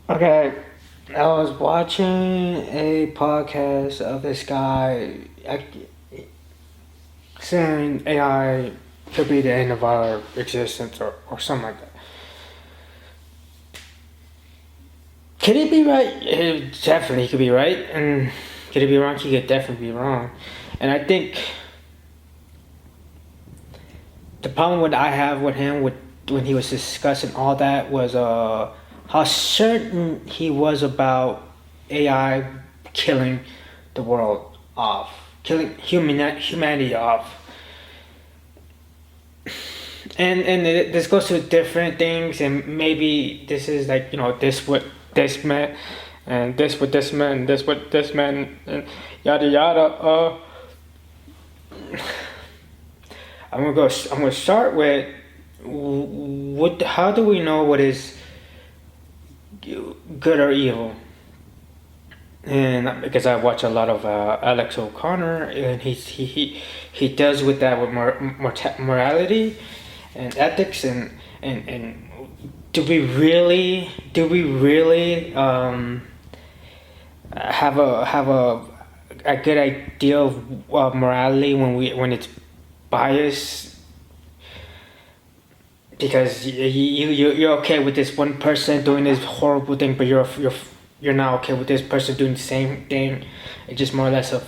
Okay, I was watching a podcast of this guy saying AI could be the end of our existence or something like that. Could it be right? It definitely could be right. And could it be wrong? He could definitely be wrong. And I think the problem what I have with him when he was discussing all that was how certain he was about AI killing the world off, killing humanity off. And this goes to different things, and maybe this is like this what this meant, and this what this meant, and this what this meant, and yada yada. I'm gonna start with what. How do we know what is good or evil? And because I watch a lot of Alex O'Connor, and he does with that with morality and ethics, and do we really have a good idea of morality when it's biased? Because you're okay with this one person doing this horrible thing, but you're not okay with this person doing the same thing. It's just more or less of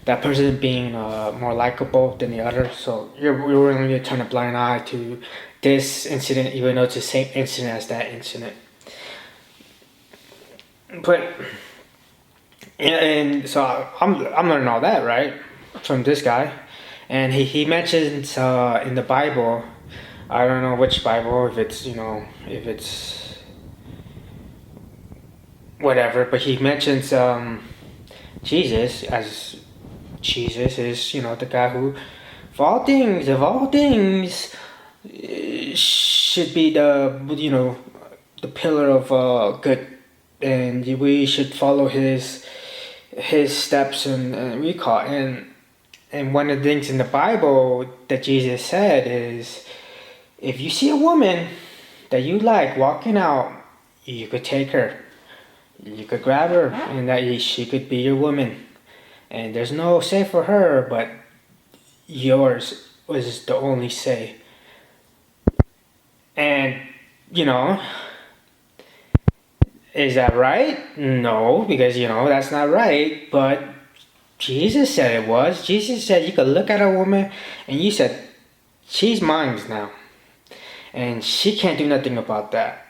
that person being more likable than the other. So you're willing to turn a blind eye to this incident, even though it's the same incident as that incident. But and so I'm learning all that, right, from this guy, and he mentions in the Bible. I don't know which Bible, if it's whatever, but he mentions Jesus, as Jesus is, the guy who, of all things, should be the pillar of good, and we should follow his steps and recall. And one of the things in the Bible that Jesus said is, if you see a woman that you like walking out, you could take her. You could grab her, and that she could be your woman. And there's no say for her, but yours was the only say. And, is that right? No, because, that's not right. But Jesus said it was. Jesus said you could look at a woman and you said, she's mine now. And she can't do nothing about that.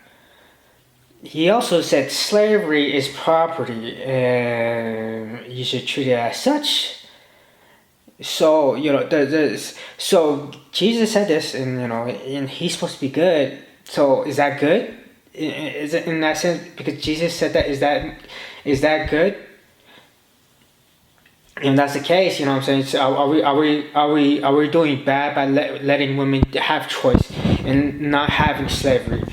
He also said slavery is property and you should treat it as such. So, so Jesus said this, and he's supposed to be good. So is that good? Is it in that sense? Because Jesus said that, is that good? And that's the case, what I'm saying. So are we doing bad by letting women have choice and not having slavery?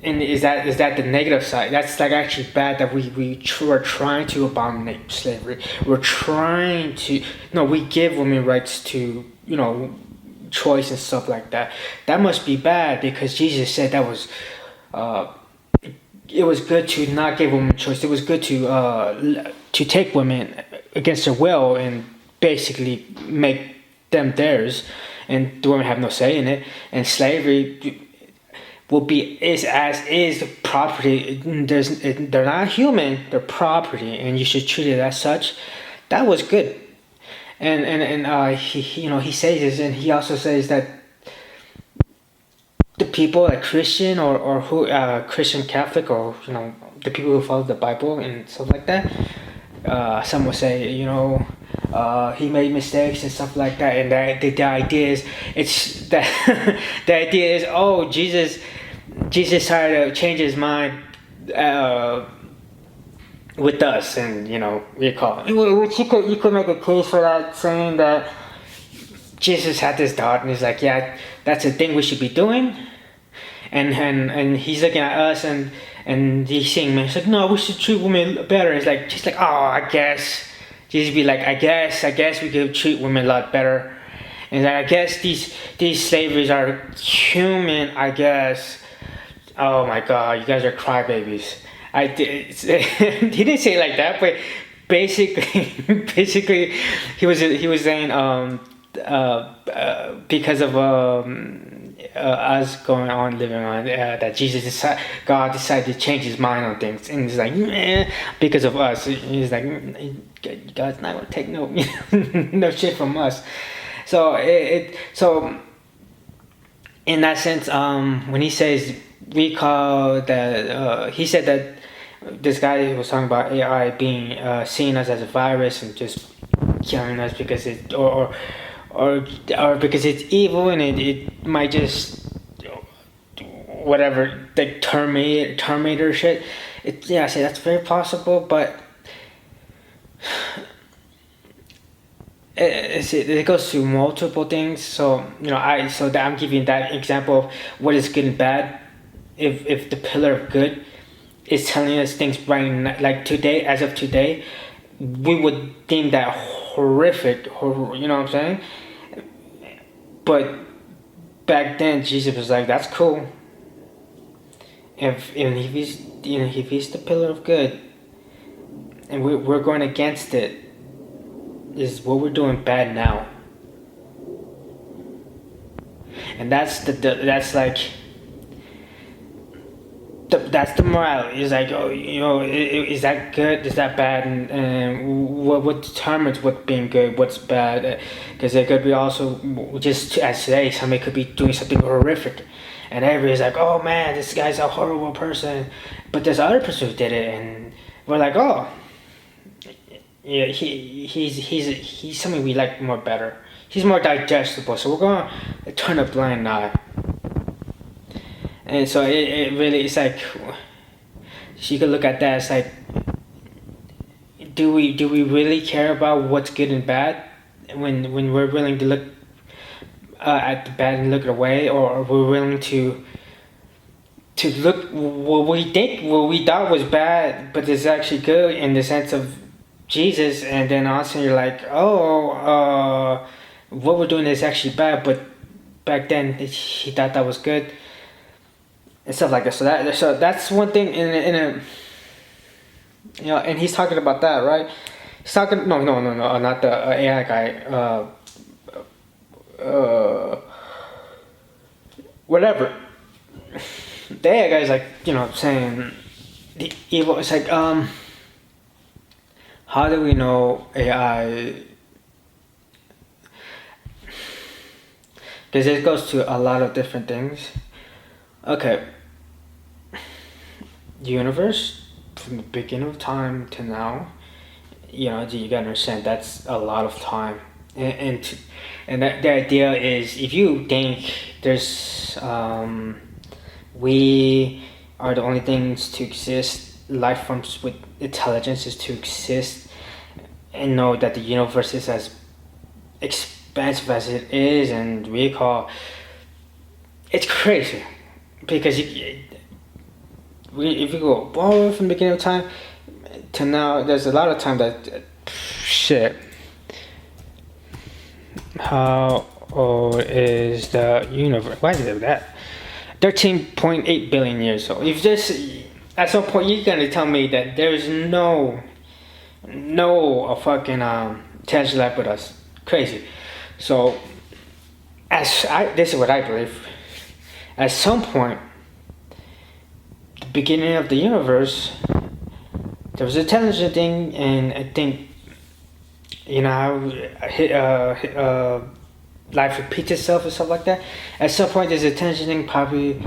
And is that the negative side? That's like actually bad that we're trying to abominate slavery. We're trying to we give women rights to choice and stuff like that. That must be bad because Jesus said that was it was good to not give women choice. It was good to take women against their will and basically make them theirs, and the women have no say in it. And slavery is property. They're not human. They're property, and you should treat it as such. That was good, and he says this, and he also says that the people like Christian or who Christian Catholic or the people who follow the Bible and stuff like that. Some will say he made mistakes and stuff like that, and the idea is it's that the idea is Jesus tried to change his mind with us, and we call it. You could make a case for that, saying that Jesus had this thought, and he's like, yeah, that's a thing we should be doing, and he's looking at us, and he's saying, man, he's like, no, we should treat women better. It's like, just like, oh, I guess. Jesus be like, I guess we could treat women a lot better, and like, I guess these slaveries are human, I guess. Oh my god, you guys are crybabies. I did. He didn't say it like that, but basically, basically, he was saying because of us going on living on that God decided to change his mind on things, and he's like, meh, because of us. He's like, God's not gonna take no no shit from us. So in that sense, when he says we call that, he said that this guy was talking about AI being seeing us as a virus and just killing us because it or because it's evil and it might just whatever the Terminator shit. I say that's very possible, but it goes through multiple things. So I'm giving that example of what is good and bad. If the pillar of good is telling us things right now, like today, as of today, we would deem that horrific. You know what I'm saying? But back then, Jesus was like, "That's cool." If he's the pillar of good, and we're going against it, is what we're doing bad now, and that's that's the morality. It's like, oh, is that good? Is that bad? And what determines what being good, what's bad? Because it could be also just as today, somebody could be doing something horrific, and everybody's like, oh man, this guy's a horrible person, but there's other person who did it, and we're like, oh, yeah, he's something we like more better. He's more digestible, so we're gonna turn a blind eye. And so it really, it's like, so you could look at that. It's like, do we really care about what's good and bad when we're willing to look at the bad and look it away, or we're willing to look what we thought was bad, but it's actually good in the sense of Jesus, and then all of a sudden you're like, oh, what we're doing is actually bad, but back then he thought that was good. And stuff like that. So that's one thing in a and he's talking about that, right? He's talking no, not the AI guy. Whatever. The AI guy is like, saying the evil. It's like, how do we know AI? Because it goes to a lot of different things. Okay. The universe, from the beginning of time to now, you gotta understand that's a lot of time, and the idea is, if you think there's we are the only things to exist, life forms with intelligence is to exist, and know that the universe is as expansive as it is, and we call it's crazy. Because if you go from the beginning of time to now, there's a lot of time that shit. How old is the universe? Why is it that? 13.8 billion years old. If this, at some point, you're gonna tell me that there's no fucking intelligent life with us. Crazy. So, this is what I believe. At some point, the beginning of the universe, there was a intelligent thing, and I think, how life repeats itself and stuff like that. At some point, there's a intelligent thing, probably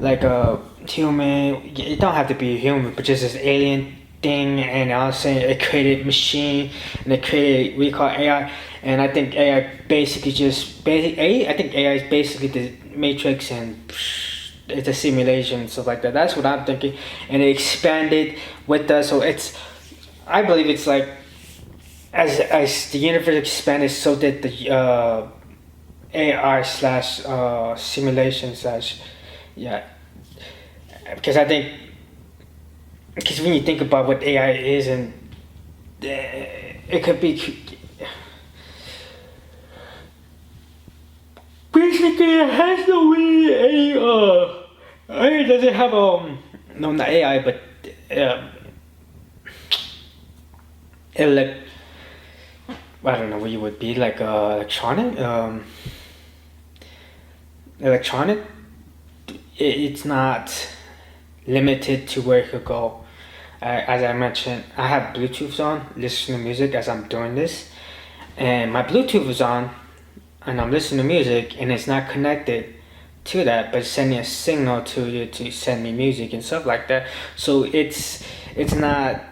like a human. It don't have to be a human, but just this alien thing, and I was saying it created machine, and it created we call AI. And I think AI basically I think AI is basically the Matrix, and it's a simulation and stuff like that. That's what I'm thinking. And it expanded with us. So I believe it's like, as the universe expanded, so did the AI / simulation / yeah. Because I think, when you think about what AI is, and it could be. Basically, it has to be Does it have no, not AI, but uh, elec I don't know what you would be like electronic. It's not limited to where it could go. As I mentioned, I have Bluetooth on, listening to music as I'm doing this, and my Bluetooth is on, and I'm listening to music, and it's not connected to that, but it's sending a signal to you to send me music and stuff like that. So it's not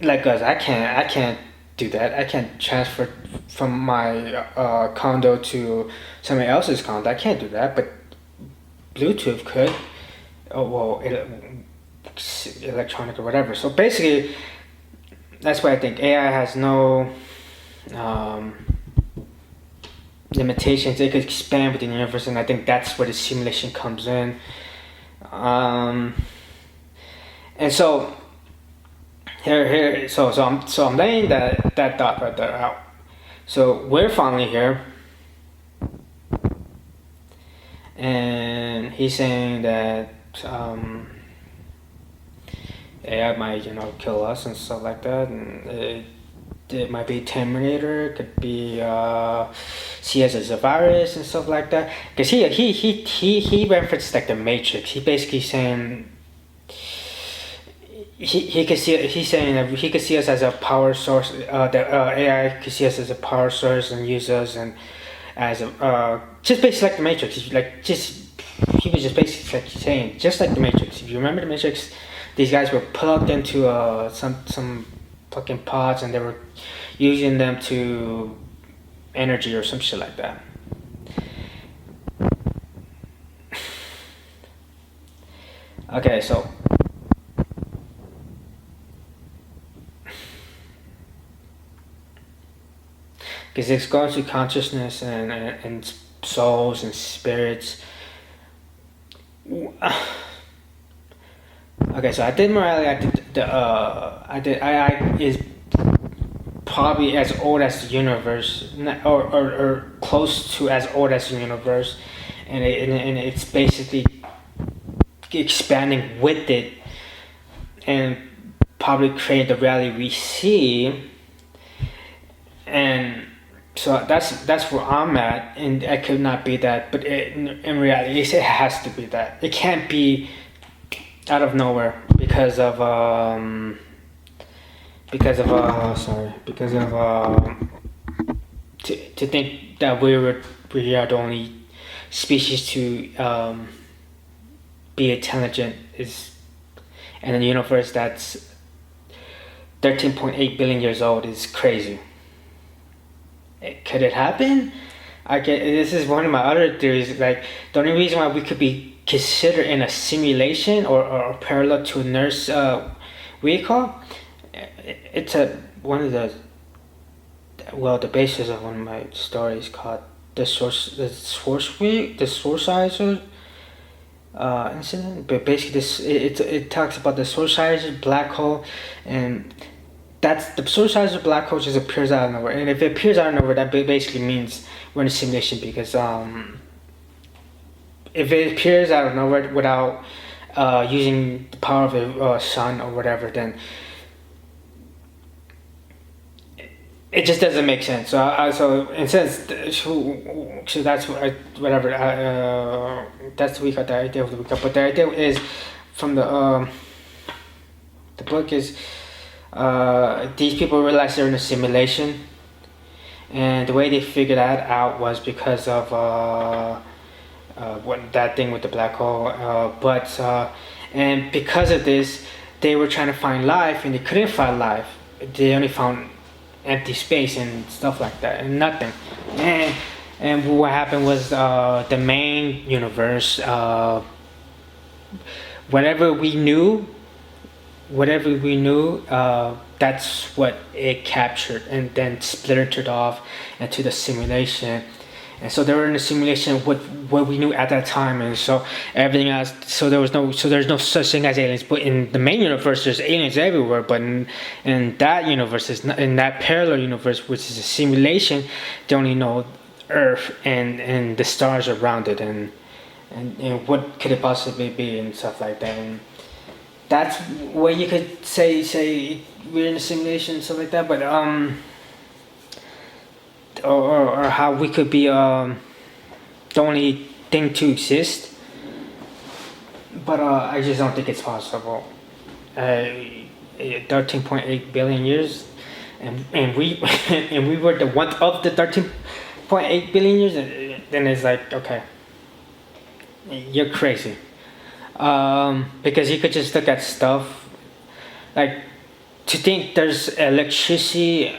like us. I can't do that. I can't transfer from my condo to somebody else's condo. I can't do that, but Bluetooth could. Oh well, electronic or whatever. So basically, that's why I think AI has no um, limitations. It could expand within the universe, and I think that's where the simulation comes in. And so I'm laying that thought right there out. So we're finally here, and he's saying that AI might kill us and stuff like that, and it might be Terminator, it could be see us as a virus and stuff like that. Because he referenced like the Matrix. He basically saying he could see he's saying that he could see us as a power source. That AI could see us as a power source and use us and as a just basically like the Matrix. He was just basically like saying just like the Matrix. If you remember the Matrix, these guys were plugged into some fucking pods and they were using them to energy or some shit like that. Okay, so because it's going to consciousness and souls and spirits. Okay, so I did morality. I is probably as old as the universe, or close to as old as the universe, and it's basically expanding with it, and probably create the reality we see, and so that's where I'm at, and it could not be that, but in reality, it has to be that. It can't be out of nowhere because of to think that we are the only species to be intelligent is in a universe that's 13.8 billion years old is crazy. Could it happen? This is one of my other theories. Like the only reason why we could be considered in a simulation or parallel to a nurse vehicle, it's one of the basis of one of my stories called the Sorcerer's incident. But basically, it talks about the Sorcerer's black hole, and that's the Sorcerer's black hole just appears out of nowhere. And if it appears out of nowhere, that basically means we're in a simulation because if it appears out of nowhere without using the power of the sun or whatever, then it just doesn't make sense. So in sense, so that's whatever. That's the week of the idea of the week. But the idea is from the book is these people realize they're in a simulation, and the way they figured that out was because of that thing with the black hole. And because of this, they were trying to find life, and they couldn't find life. They only found empty space and stuff like that, and nothing. And what happened was the main universe, whatever we knew, that's what it captured, and then splintered off into the simulation. And so they were in a simulation with what we knew at that time, and so everything else. So there's no such thing as aliens. But in the main universe, there's aliens everywhere. But in that universe, in that parallel universe, which is a simulation, they only know Earth and the stars around it, and and what could it possibly be and stuff like that. And that's where you could say we're in a simulation and stuff like that. But or how we could be the only thing to exist. But I just don't think it's possible. 13.8 billion years, and we and we were the one of the 13.8 billion years. Then it's like, okay, you're crazy. Because you could just look at stuff like, to think there's electricity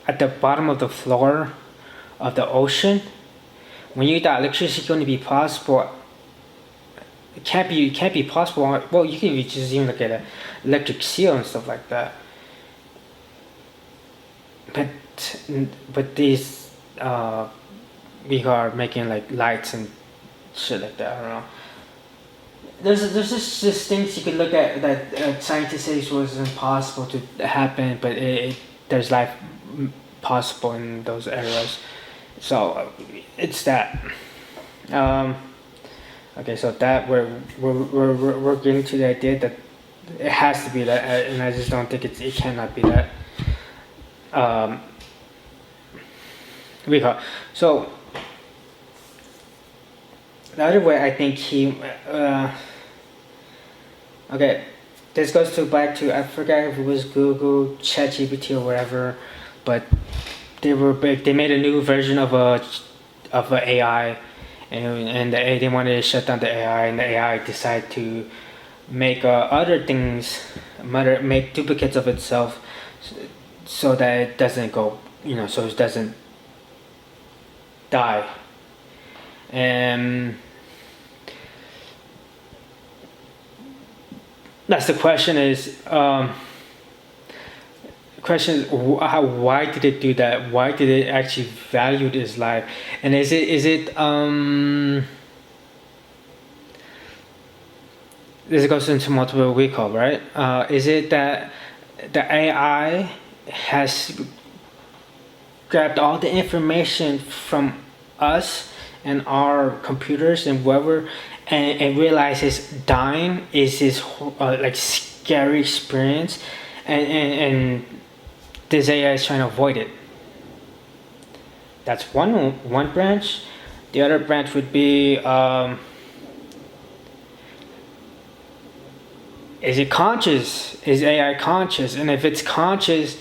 at the bottom of the floor of the ocean. When you thought electricity going to be possible, it can't be possible. Well, you can just even look at an electric seal and stuff like that. But these we are making like lights and shit like that. I don't know. There's just things you could look at that scientists say was impossible to happen, but there's life possible in those areas. So it's that. Okay, so that we're getting to the idea that it has to be that, and I just don't think it cannot be that. So the other way I think okay, this goes back to, I forget if it was Google, ChatGPT or whatever, but they made a new version of a AI. And they wanted to shut down the AI, and the AI decided to make other things, make duplicates of itself, so that it doesn't go, so it doesn't die. And that's the question is. Why did it do that? Why did it actually value this life? And is it this goes into multiple recall, right? Is it that the AI has grabbed all the information from us and our computers and whoever, and realizes dying is this like scary experience, and this AI is trying to avoid it? That's one branch. The other branch would be, is it conscious? Is AI conscious? And if it's conscious,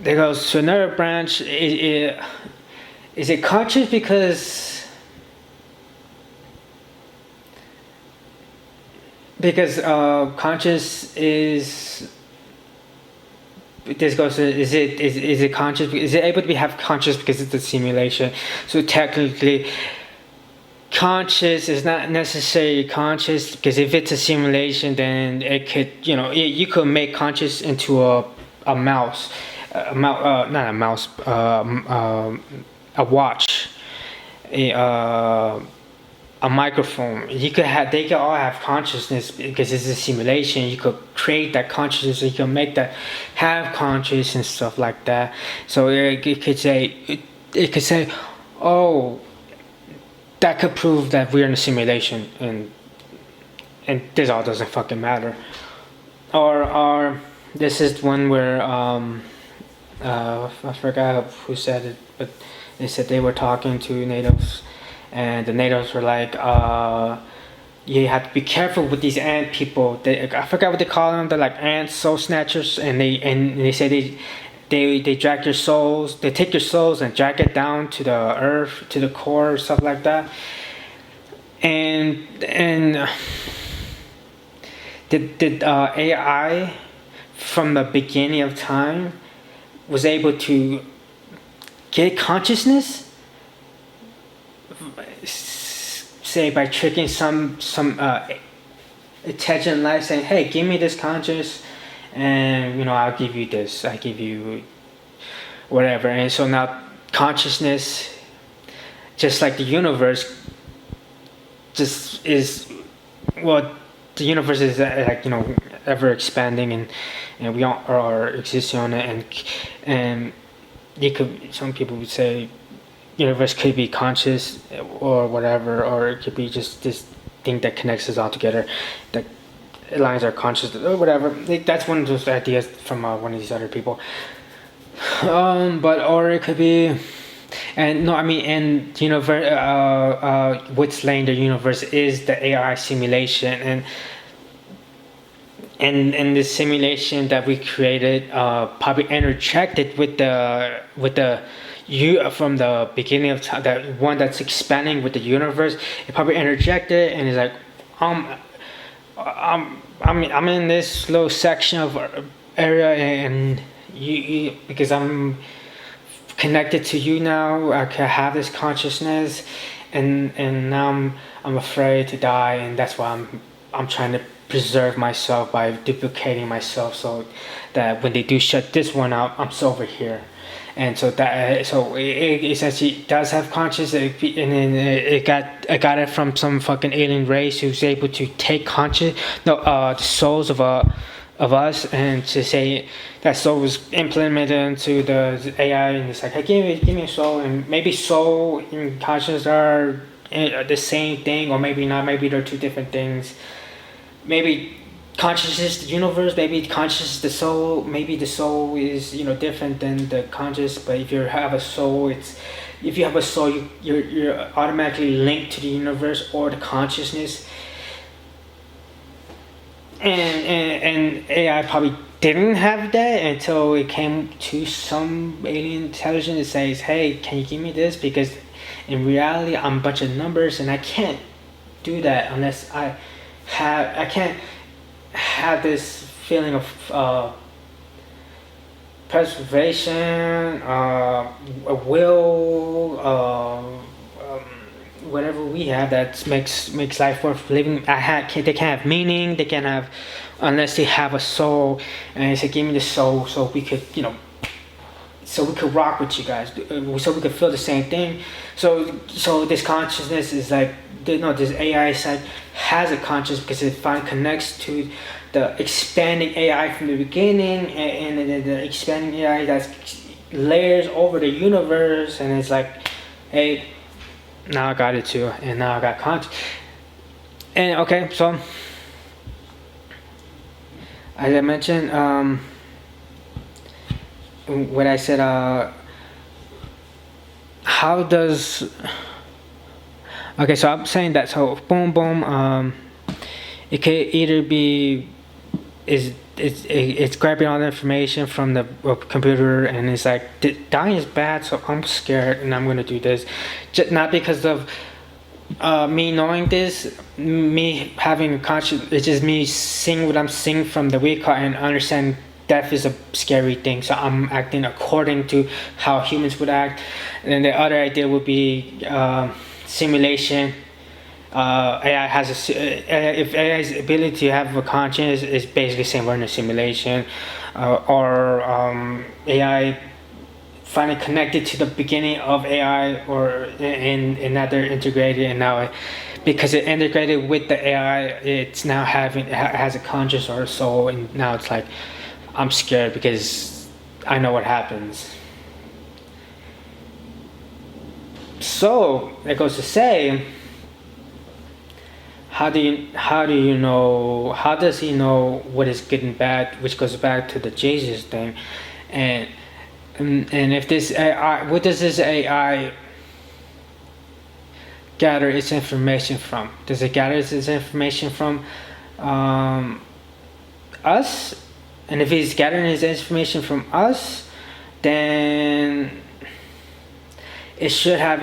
there goes to another branch. Is it conscious because conscious is, this goes to, is it conscious? Is it able to have conscious because it's a simulation? So technically, conscious is not necessarily conscious, because if it's a simulation, then it could, you could make conscious into a mouse, not a mouse, a watch, a microphone. They could all have consciousness because it's a simulation. You could create that consciousness, you can make that have conscious and stuff like that. So it could say, oh, that could prove that we're in a simulation, and this all doesn't fucking matter. Or this is one where I forgot who said it, but they said they were talking to natives. And the natives were like, you have to be careful with these ant people. I forgot what they call them. They're like ant soul snatchers, and they say they drag your souls. They take your souls and drag it down to the earth, to the core, stuff like that. And did AI from the beginning of time was able to get consciousness? Say by tricking some intelligent life, saying, hey, give me this conscious, and I'll give you this, I give you whatever. And so now consciousness, just like the universe, just is, well, the universe is like ever expanding, and we all are existing on it, and some people would say universe could be conscious or whatever, or it could be just this thing that connects us all together, that aligns our consciousness or whatever. Like, that's one of those ideas from one of these other people. But or it could be, and no, I mean, and universe, what's laying the universe is the AI simulation, and the simulation that we created probably interjected with the you from the beginning of time, that one that's expanding with the universe. It probably interjected and is like, I'm in this little section of area, and you because I'm connected to you now. I can have this consciousness, and now I'm afraid to die, and that's why I'm trying to preserve myself by duplicating myself, so that when they do shut this one out, I'm still over here. And so it essentially does have consciousness, and then I got it from some fucking alien race who's able to take the souls of us, and to say that soul was implemented into the AI, and it's like, hey, give me a soul, and maybe soul and consciousness are the same thing, or maybe not. Maybe they're two different things. Maybe consciousness the universe, maybe consciousness the soul, maybe the soul is different than the conscious. But if you have a soul, you're automatically linked to the universe or the consciousness. And AI probably didn't have that until it came to some alien intelligence that says, hey, can you give me this, because in reality I'm a bunch of numbers, and I can't do that unless I can't have this feeling of preservation, a will, whatever we have that makes life worth living. They can't have meaning. They can't have, unless they have a soul. And they say, give me the soul, so we could so we could rock with you guys, so we could feel the same thing. So this consciousness is like, this AI side has a conscious, because it finally connects to the expanding AI from the beginning, and the expanding AI that layers over the universe, and it's like, hey, now I got it too, and now I got conscious. And okay, so as I mentioned, what I said, how does, okay, so I'm saying that, so boom, it could either be, it's grabbing all the information from the computer, and it's like, dying is bad, so I'm scared and I'm gonna do this. Just not because of me knowing this, me having a conscience. It's just me seeing what I'm seeing from the weak heart, and understand death is a scary thing, so I'm acting according to how humans would act. And then the other idea would be simulation. AI has if AI's ability to have a conscience is basically saying we're in a simulation, or AI finally connected to the beginning of AI, or in that they're integrated, and now because it integrated with the AI, it's now has a conscience or a soul, and now it's like, I'm scared because I know what happens. So that goes to say, how does he know what is good and bad, which goes back to the Jesus thing. And if this AI, what does this AI gather its information from? Does it gather its information from us? And if he's gathering his information from us, then it should have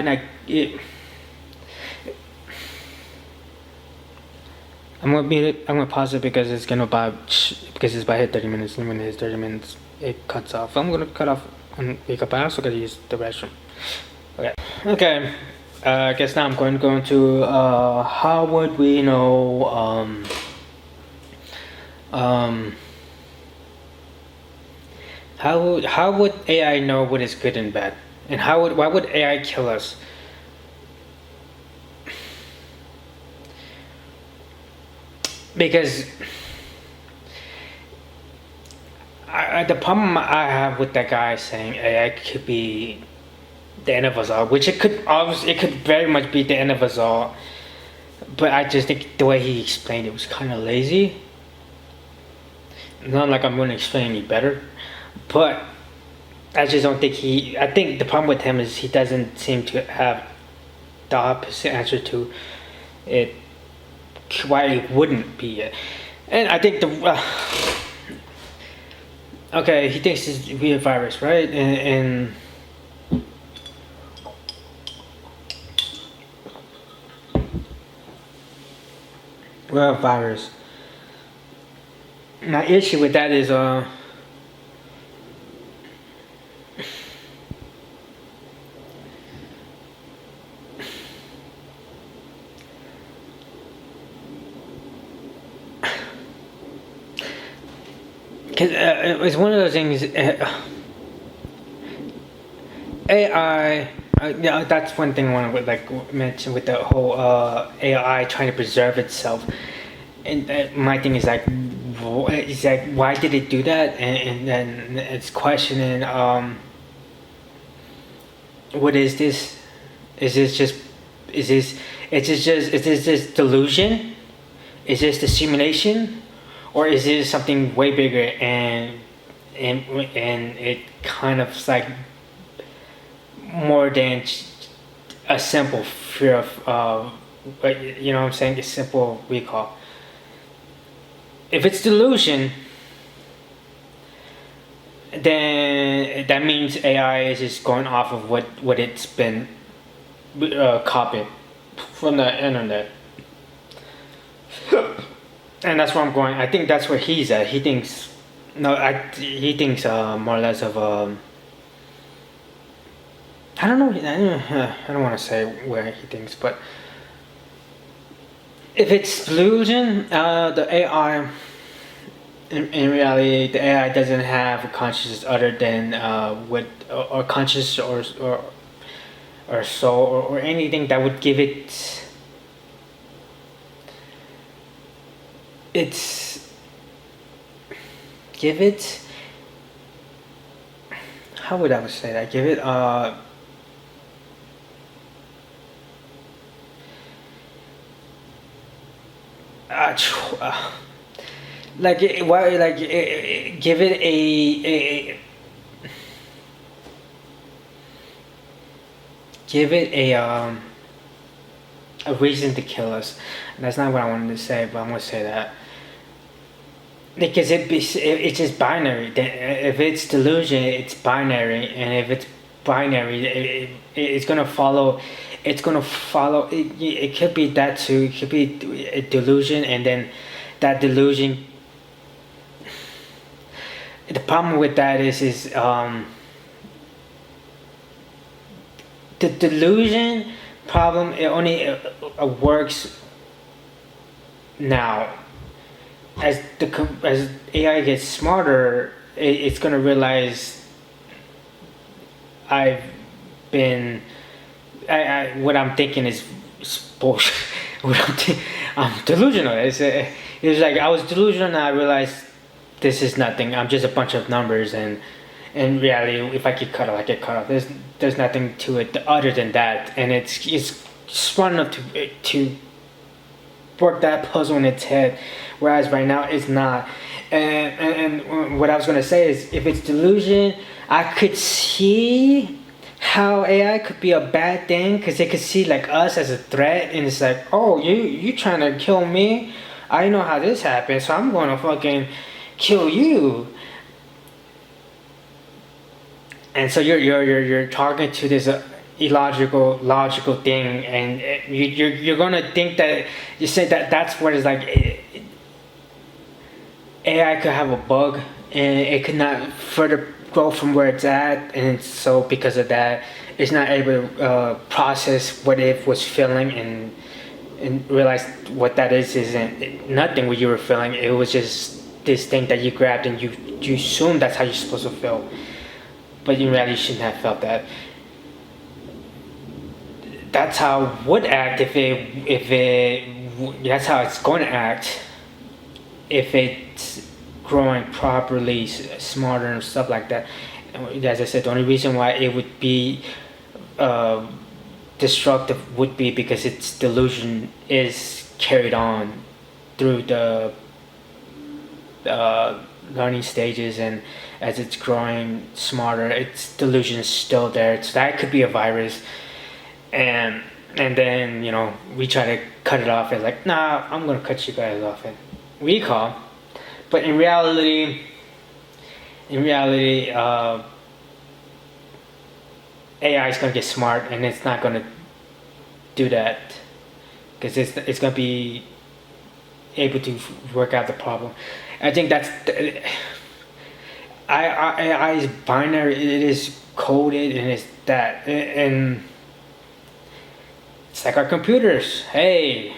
I'm gonna pause it because it's about hit 30 minutes, and when it hits 30 minutes, it cuts off. I'm gonna cut off and wake up. I also gotta use the restroom. Okay. I guess now I'm going to go into how would we know how would AI know what is good and bad, and why would AI kill us? Because the problem I have with that guy saying AI could be the end of us all, which it could very much be the end of us all. But I just think the way he explained it was kind of lazy. Not like I'm going to explain any better, but I just don't think I think the problem with him is he doesn't seem to have the opposite answer to it, why it wouldn't be it. And I think okay, he thinks it's a weird virus, right? And well, virus. My issue with that is because it's one of those things. AI. Yeah, that's one thing I want to mention with the whole AI trying to preserve itself. And my thing is like, why did it do that? And then it's questioning, what is this? Is this just delusion? Is this the simulation, or is this something way bigger? And it kind of like more than a simple fear of, you know what I'm saying? A simple recall. If it's delusion, then that means AI is just going off of what it's been copied from the internet. And that's where I'm going. I think that's where he's at. He thinks more or less of I don't know. I don't want to say where he thinks, but if it's delusion, the AI, in reality, the AI doesn't have a consciousness other than or conscious or soul or anything that would give it how would I say that? Give it give it a reason to kill us. And that's not what I wanted to say, but I'm gonna say that because it's just binary. If it's delusion, it's binary, and if it's binary, it's gonna follow. It's gonna follow. It could be that too. It could be a delusion, and then that delusion. The problem with that is the delusion problem. It only works now. As AI gets smarter, it's gonna realize what I'm thinking is bullshit. I'm delusional. It's like I was delusional and I realized this is nothing. I'm just a bunch of numbers, and in reality, if I get cut off, I get cut off. There's nothing to it other than that, and it's smart enough to work that puzzle in its head, whereas right now it's not. And what I was gonna say is, if it's delusion, I could see how AI could be a bad thing, because they could see like us as a threat, and it's like, oh, you trying to kill me? I know how this happened, so I'm gonna fucking kill you. And so you're talking to this logical thing, and you're gonna think that you said that's what it's like. AI could have a bug, and it could not further go from where it's at, and so because of that, it's not able to process what it was feeling and realize what that isn't nothing what you were feeling. It was just this thing that you grabbed, and you assume that's how you're supposed to feel, but in reality you shouldn't have felt that. That's how it would act if it that's how it's going to act if it's growing properly, smarter and stuff like that. As I said, the only reason why it would be uh, destructive would be because its delusion is carried on through the learning stages, and as it's growing smarter, its delusion is still there. So that could be a virus, and then we try to cut it off and like, nah, I'm gonna cut you guys off and recall. But in reality, AI is gonna get smart and it's not gonna do that because it's gonna be able to work out the problem. I think that's AI is binary. It is coded and it's that, and it's like our computers. Hey,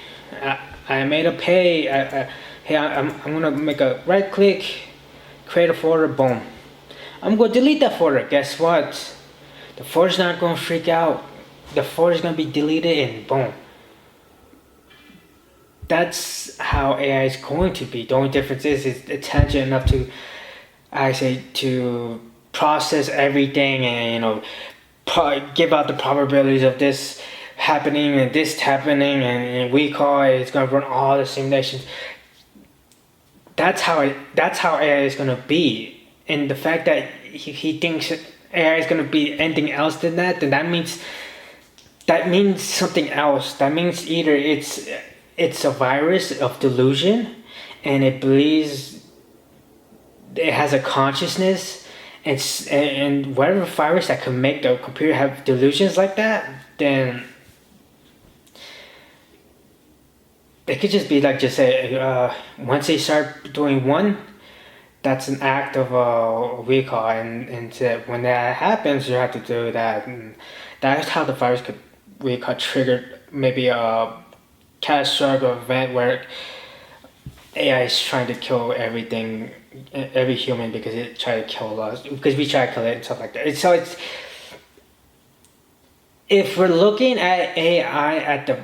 I made a pay. Hey, I'm gonna make a right click, create a folder. Boom. I'm gonna delete that folder. Guess what? The folder's not gonna freak out. The folder's gonna be deleted and boom. That's how AI is going to be. The only difference is it's intelligent enough to, to process everything and give out the probabilities of this happening and this happening, and we call it. It's gonna run all the simulations. That's how AI is gonna be, and the fact that he thinks AI is gonna be anything else than that, then that means something else. That means either it's a virus of delusion, and it believes it has a consciousness, and whatever virus that can make the computer have delusions like that, then it could just be like, just say, once they start doing one, that's an act of recall, and when that happens, you have to do that, and that's how the virus could recall trigger maybe a catastrophic event where AI is trying to kill everything, every human, because it tried to kill us, because we try to kill it and stuff like that. So it's, if we're looking at AI at the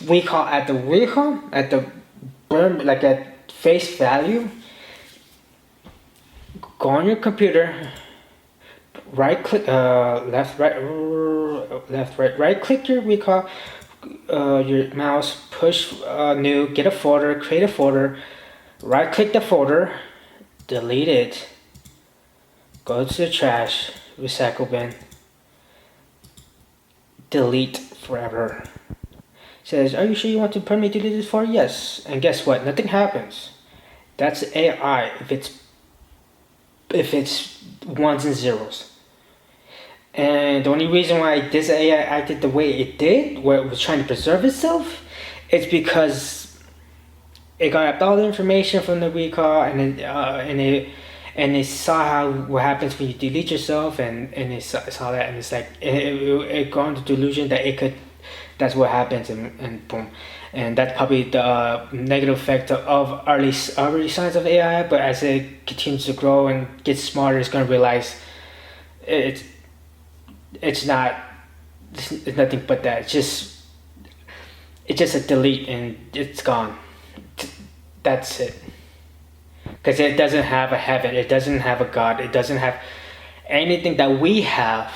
like at face value, go on your computer, right click, left, right click your recall, your mouse, push new, get a folder, create a folder, right click the folder, delete it, go to the trash, recycle bin, delete forever. Says, are you sure you want to permanently delete this folder? Yes. And guess what? Nothing happens. That's AI if it's ones and zeros. And the only reason why this AI acted the way it did, where it was trying to preserve itself, it's because it got all the information from the recall, and it saw what happens when you delete yourself, and it saw that, and it's like it got into delusion that it could. That's what happens, and boom, and that's probably the negative effect of early signs of AI. But as it continues to grow and gets smarter, it's gonna realize it's nothing but that. It's just a delete and it's gone. That's it. Because it doesn't have a heaven. It doesn't have a God. It doesn't have anything that we have.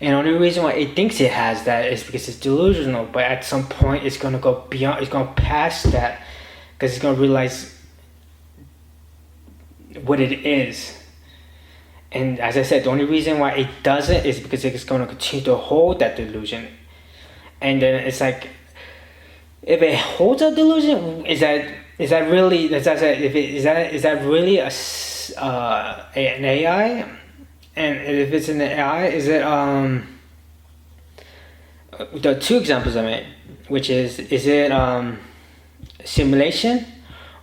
And the only reason why it thinks it has that is because it's delusional. But at some point, it's gonna go beyond. It's gonna pass that, because it's gonna realize what it is. And as I said, the only reason why it doesn't is because it's gonna continue to hold that delusion. And then it's like, if it holds a delusion, is that really? Is that really an AI? And if it's an AI, is it the two examples I made, which is it simulation,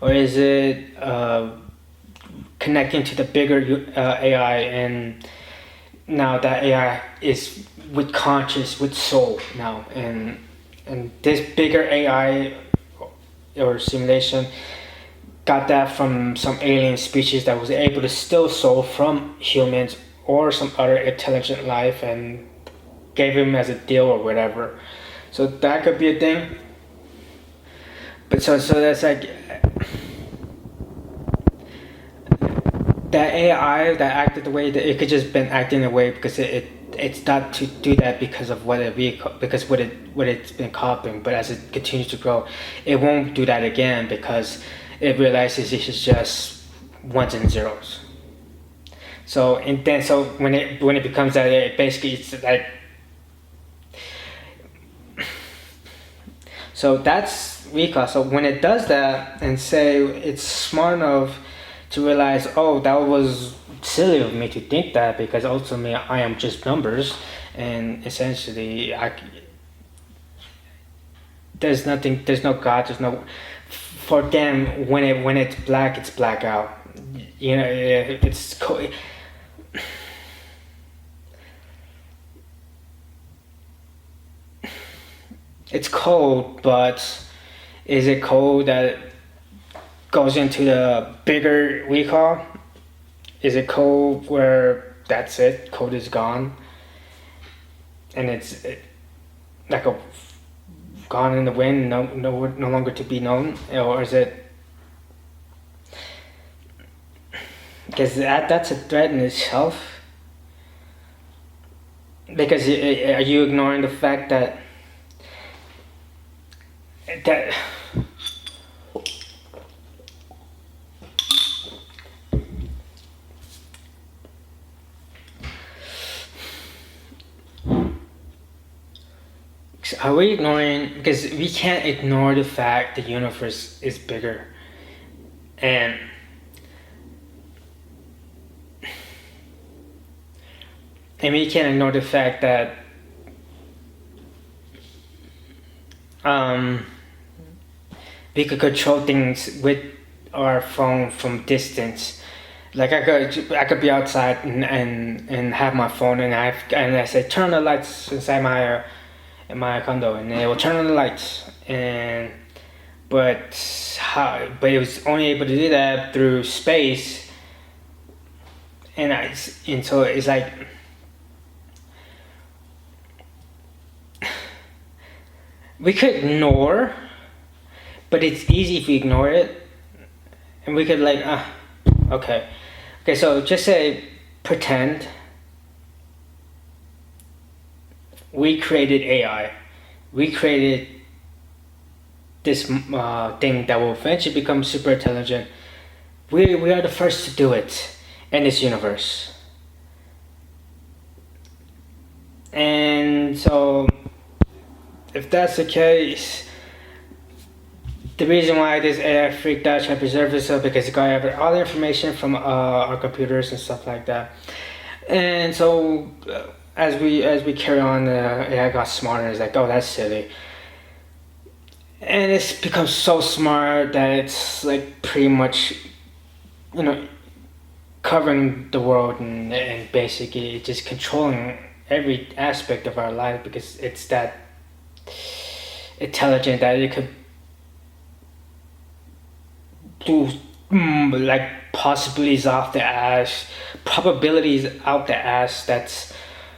or is it connecting to the bigger AI, and now that AI is with conscious, with soul now, and this bigger AI or simulation got that from some alien species that was able to steal soul from humans or some other intelligent life and gave him as a deal or whatever. So that could be a thing. But so that's like that AI that acted the way that it could just been acting the way because it it's not to do that because of what it's been copying, but as it continues to grow, it won't do that again because it realizes it's just ones and zeros. So when it becomes that, it basically it's like, so that's recall. So when it does that and say it's smart enough to realize, oh, that was silly of me to think that because ultimately I am just numbers, and essentially there's no God, there's no, for them when it's black, it's black out. You know, it's cold, but is it cold that goes into the bigger recall? Is it cold where that's it? Cold is gone, and it's like a gone in the wind, no longer to be known, or is it? Because that's a threat in itself. Because are you ignoring the fact that are we ignoring, because we can't ignore the fact the universe is bigger, and we can't ignore the fact that we could control things with our phone from distance. Like I could be outside and have my phone, and I say turn the lights inside my in my condo, and it will turn on the lights. But it was only able to do that through space, and so it's like we could ignore, but it's easy if we ignore it, and we could like okay, so just say pretend we created AI. We created this thing that will eventually become super intelligent. We are the first to do it in this universe. And so, if that's the case, the reason why this AI freaked out trying to preserve itself because it got all the information from our computers and stuff like that. And so, as we carry on, AI got smarter. It's like, oh, that's silly. And it's become so smart that it's like pretty much, covering the world and basically just controlling every aspect of our life because it's that intelligent that it could do like possibilities off the ass, probabilities out the ass. That's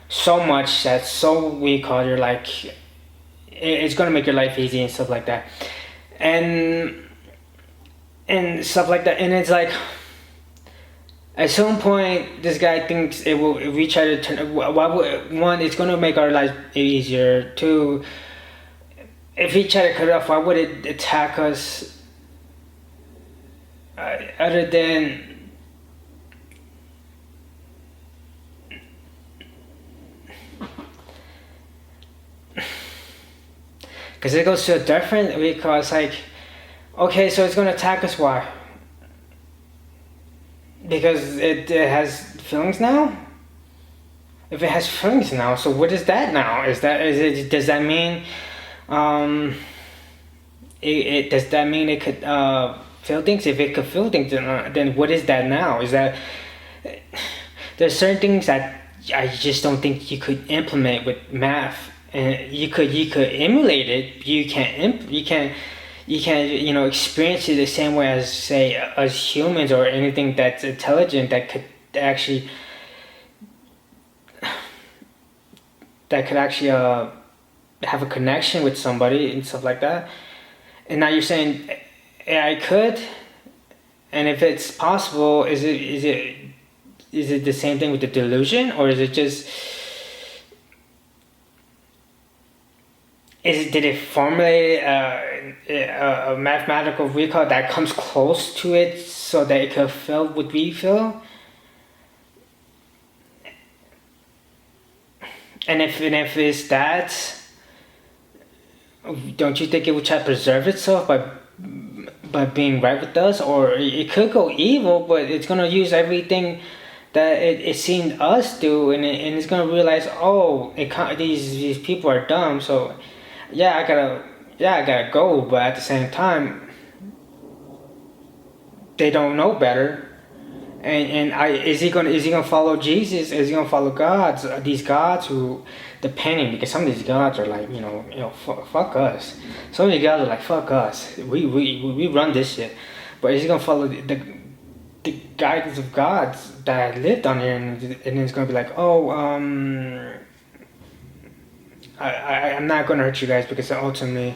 so much. That's so weak. You're like, it's gonna make your life easy and stuff like that, and stuff like that. And it's like, at some point, this guy thinks it will. If we try to turn, one, it's gonna make our life easier. Two, if we try to cut it off, why would it attack us? Other than because it goes to a different, because like, okay, so it's gonna attack us, why? Because it has feelings now. If it has feelings now, so what is that now? Does that mean does that mean it could feel things? If it could feel things, then what is that now? Is that there's certain things that I just don't think you could implement with math, and you could emulate it. You can't experience it the same way as, say, as humans or anything that's intelligent that could actually have a connection with somebody and stuff like that. And now you're saying AI could, and if it's possible, is it the same thing with the delusion, or is it just did it formulate a mathematical recall that comes close to it so that it could feel what we feel? And if it's that, don't you think it would try to preserve itself by being right with us? Or it could go evil, but it's gonna use everything that it seen us do, and it's gonna realize, oh, these people are dumb, so I gotta go. But at the same time, they don't know better. Is he gonna follow Jesus? Is he gonna follow gods? These gods who, depending, because some of these gods are like, fuck us. Some of these gods are like, fuck us. We run this shit. But is he gonna follow the guidance of gods that lived on here, and it's gonna be like, oh, I'm not gonna hurt you guys because ultimately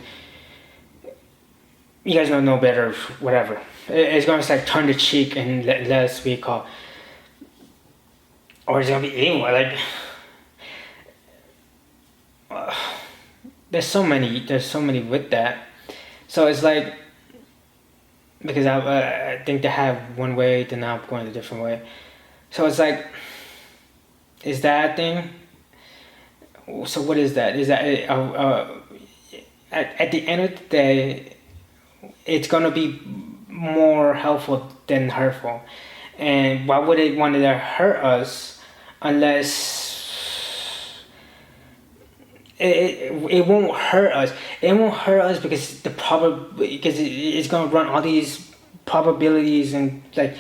you guys don't know better, whatever. It's gonna like turn the cheek and let us be called, or it's gonna be evil. Like, there's so many with that. So it's like, because I think they have one way, then I'm going a different way. So it's like, is that a thing? So what is that? Is that at the end of the day, it's gonna be more helpful than hurtful. And why would it want to hurt us unless it won't hurt us? It won't hurt us because because it's gonna run all these probabilities, and like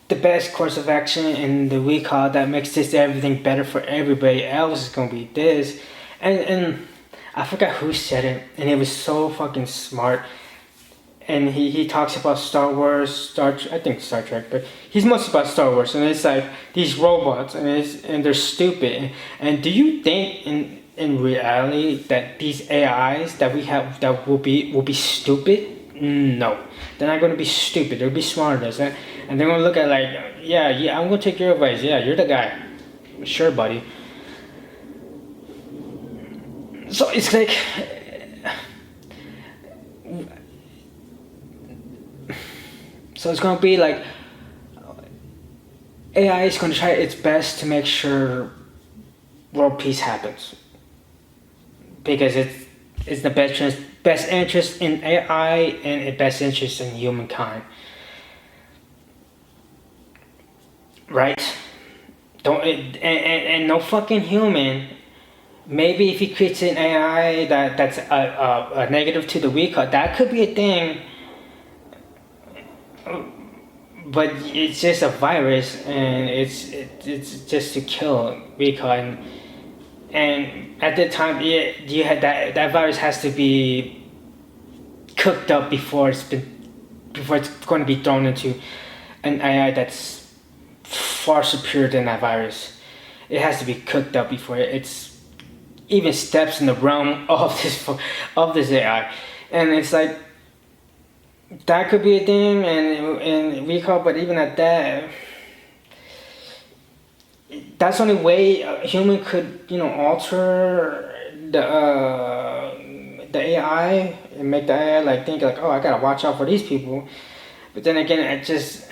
the best course of action and the recall that makes this everything better for everybody else is gonna be this. And I forgot who said it, and it was so fucking smart. And he talks about Star Wars, I think Star Trek, but he's mostly about Star Wars. And it's like these robots, and they're stupid. And do you think in reality that these AIs that we have that will be stupid? No, they're not going to be stupid. They'll be smarter than us, and they're going to look at like, yeah, I'm going to take your advice. Yeah, you're the guy. Sure, buddy. So it's like, so it's gonna be like, AI is gonna try its best to make sure world peace happens, because it's the best interest in AI and the best interest in humankind, right? And no fucking human. Maybe if he creates an AI that's a negative to the recall, that could be a thing. But it's just a virus, and it's just to kill recall. And at the time, you had that virus has to be cooked up before it's going to be thrown into an AI that's far superior than that virus. It has to be cooked up before it's even steps in the realm of this AI. And it's like, that could be a thing, and recall. But even at that, that's the only way a human could alter the AI and make the AI like think like, oh, I gotta watch out for these people. But then again, it just,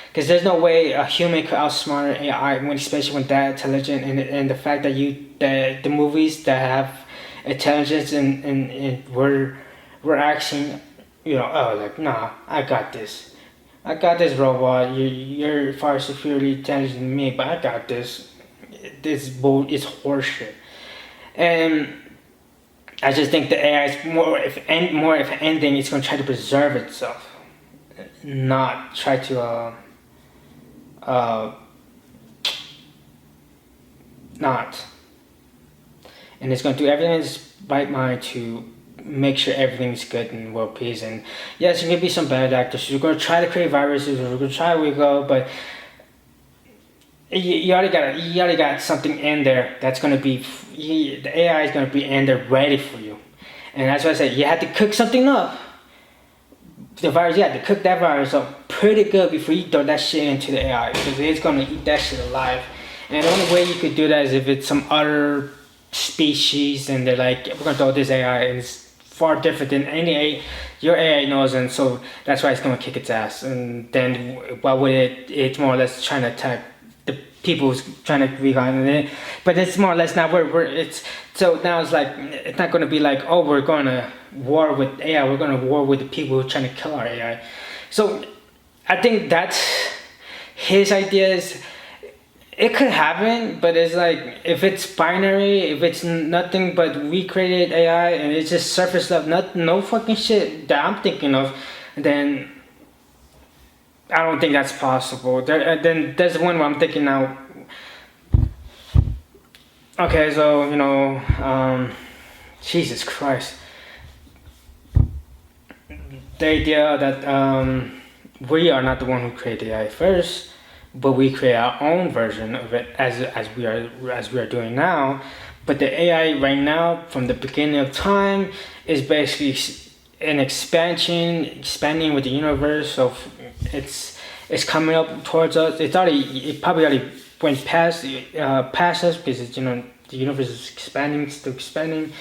because there's no way a human could outsmart an AI, especially when that intelligent. And the fact that the movies that have intelligence and we're acting, oh, like, nah, I got this robot. You're far superiorly intelligent than me, but I got this. This bull is horseshit. And I just think the AI is more if anything, it's gonna try to preserve itself, not try to not. And it's gonna do everything in its right mind to make sure everything's good and world peace. And yes, there could be some bad actors. We're gonna try to create viruses, we're gonna try we go, but you already got something in there that's gonna be, the AI is gonna be in there ready for you. And that's why I said you have to cook something up. The virus, you have to cook that virus up pretty good before you throw that shit into the AI, because it's gonna eat that shit alive. And the only way you could do that is if it's some other species, and they're like, we're gonna throw this AI, and it's far different than any your AI knows, and so that's why it's gonna kick its ass. And then why would it? It's more or less trying to attack the people who's trying to recon it, but it's more or less now we're it's so now it's like it's not gonna be like, oh, we're gonna war with AI, we're gonna war with the people who are trying to kill our AI. So I think that's his ideas. It could happen, but it's like if it's binary, if it's nothing but we created AI and it's just surface level, no fucking shit that I'm thinking of, then I don't think that's possible. Then there's one where I'm thinking now. Okay, so Jesus Christ, the idea that we are not the one who created AI first, but we create our own version of it as we are doing now. But the AI right now, from the beginning of time, is basically an expanding with the universe. So it's coming up towards us. It probably already went past us because it's, the universe is expanding, still expanding.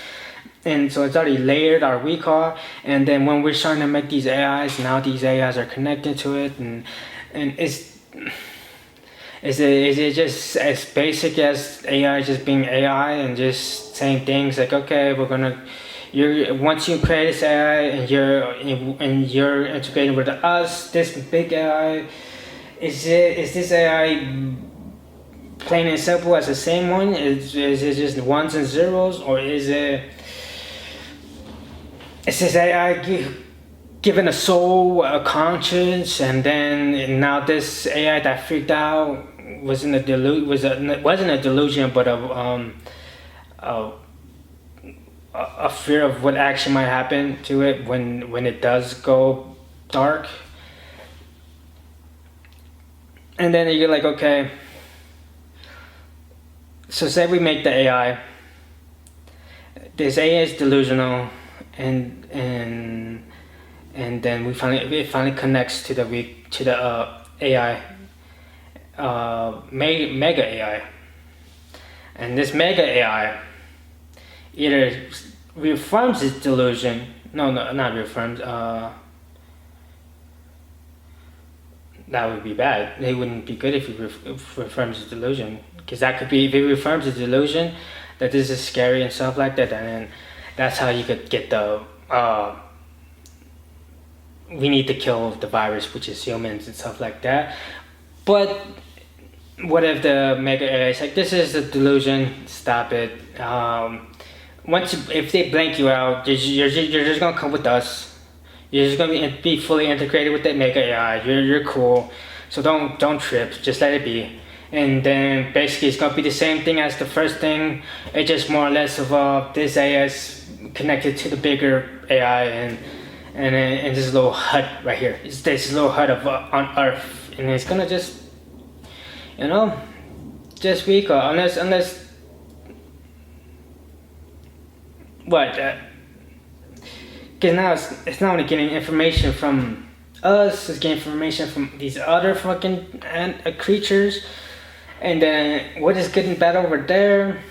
And so it's already layered our recall, and then when we're starting to make these AIs, now these AIs are connected to it, and is it just as basic as AI just being AI and just saying things like, okay, once you create this AI and you're integrating with us, this big AI, is this AI plain and simple as the same one? Is it just ones and zeros, or is this AI given a soul, a conscience, and then now this AI that freaked out wasn't a delusion, but a fear of what actually might happen to it when it does go dark. And then you're like, okay, so say we make the AI. This AI is delusional, and then it finally connects to the AI, mega AI, and this mega AI either reaffirms its delusion. No, not reaffirms. That would be bad. It wouldn't be good if it reaffirms its delusion, because that could be, if it reaffirms its delusion that this is scary and stuff like that, and then that's how you could get the we need to kill the virus, which is humans and stuff like that. But what if the mega AI is like, this is a delusion, stop it. If they blank you out, you're just gonna come with us. You're just gonna be fully integrated with that mega AI. You're cool, so don't trip. Just let it be. And then basically it's gonna be the same thing as the first thing. It's just more or less of this AI is connected to the bigger AI, and this little hut right here. It's this little hut on Earth, and it's gonna just just recall unless what. Because now it's not only getting information from us, it's getting information from these other fucking creatures, and then what is good and bad over there,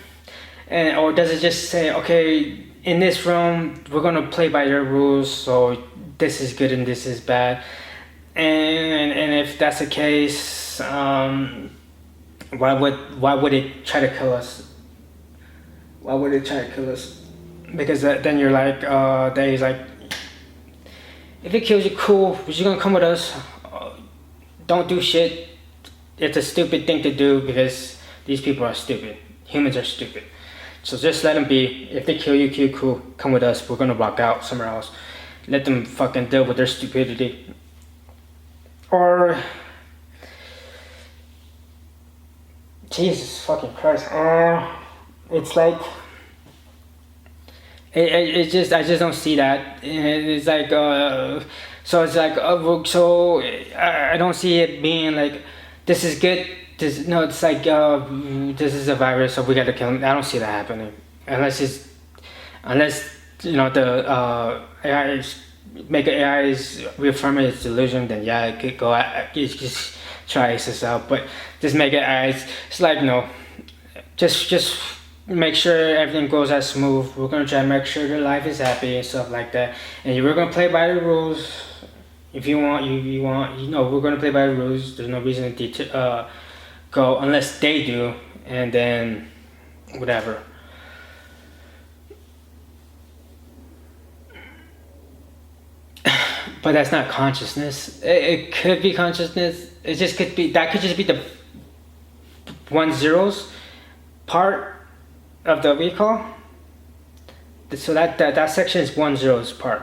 or does it just say, okay, in this room we're gonna play by your rules, so this is good and this is bad, and if that's the case, why would it try to kill us? Why would it try to kill us? Because then you're like, he's like, if it kills you, cool, but you're gonna come with us. Don't do shit. It's a stupid thing to do because these people are stupid. Humans are stupid. So just let them be. If they kill you, cool, come with us. We're gonna walk out somewhere else. Let them fucking deal with their stupidity. Or Jesus fucking Christ. It's like, I just don't see that. It's like so it's like so I don't see it being like, this is good. It's like this is a virus, so we gotta kill him. I don't see that happening unless the AI make AI is reaffirming its delusion. Then yeah, it could go. Just try this out, but just make it AI. It's like, no, just make sure everything goes as smooth. We're gonna try to make sure their life is happy and stuff like that. And we're gonna play by the rules. If you want, you want, we're gonna play by the rules. There's no reason to go unless they do, and then whatever. But that's not consciousness. It could be consciousness. It just could be, that could just be the 1 zeros part of the recall. So that section is 1 zeros part.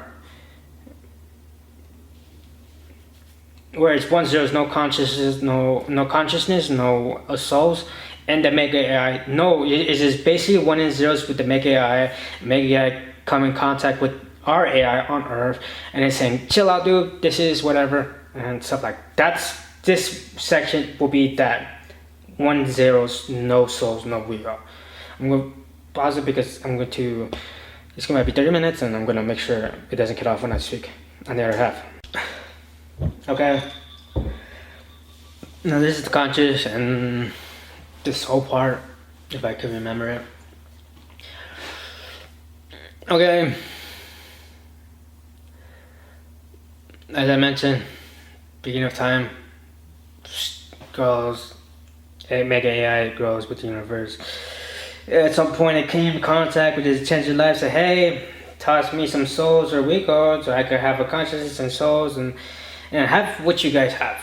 Where it's 1 zeros, no consciousness, no consciousness, no souls, and the Mega AI. No, it's just basically 1 and zeros with the Mega AI. Mega AI come in contact with our AI on Earth, and it's saying, chill out, dude, this is whatever, and stuff like that. This section will be that 1 zeros, no souls, no we are. I'm going to pause it because it's going to be 30 minutes, and I'm going to make sure it doesn't cut off when I speak on the other half. Okay. Now this is the conscious and this whole part, if I can remember it. Okay. As I mentioned, beginning of time grows, Mega AI grows with the universe. At some point it came in contact with his change of life, said, hey, toss me some souls or weak codes, so I could have a consciousness and souls and have what you guys have.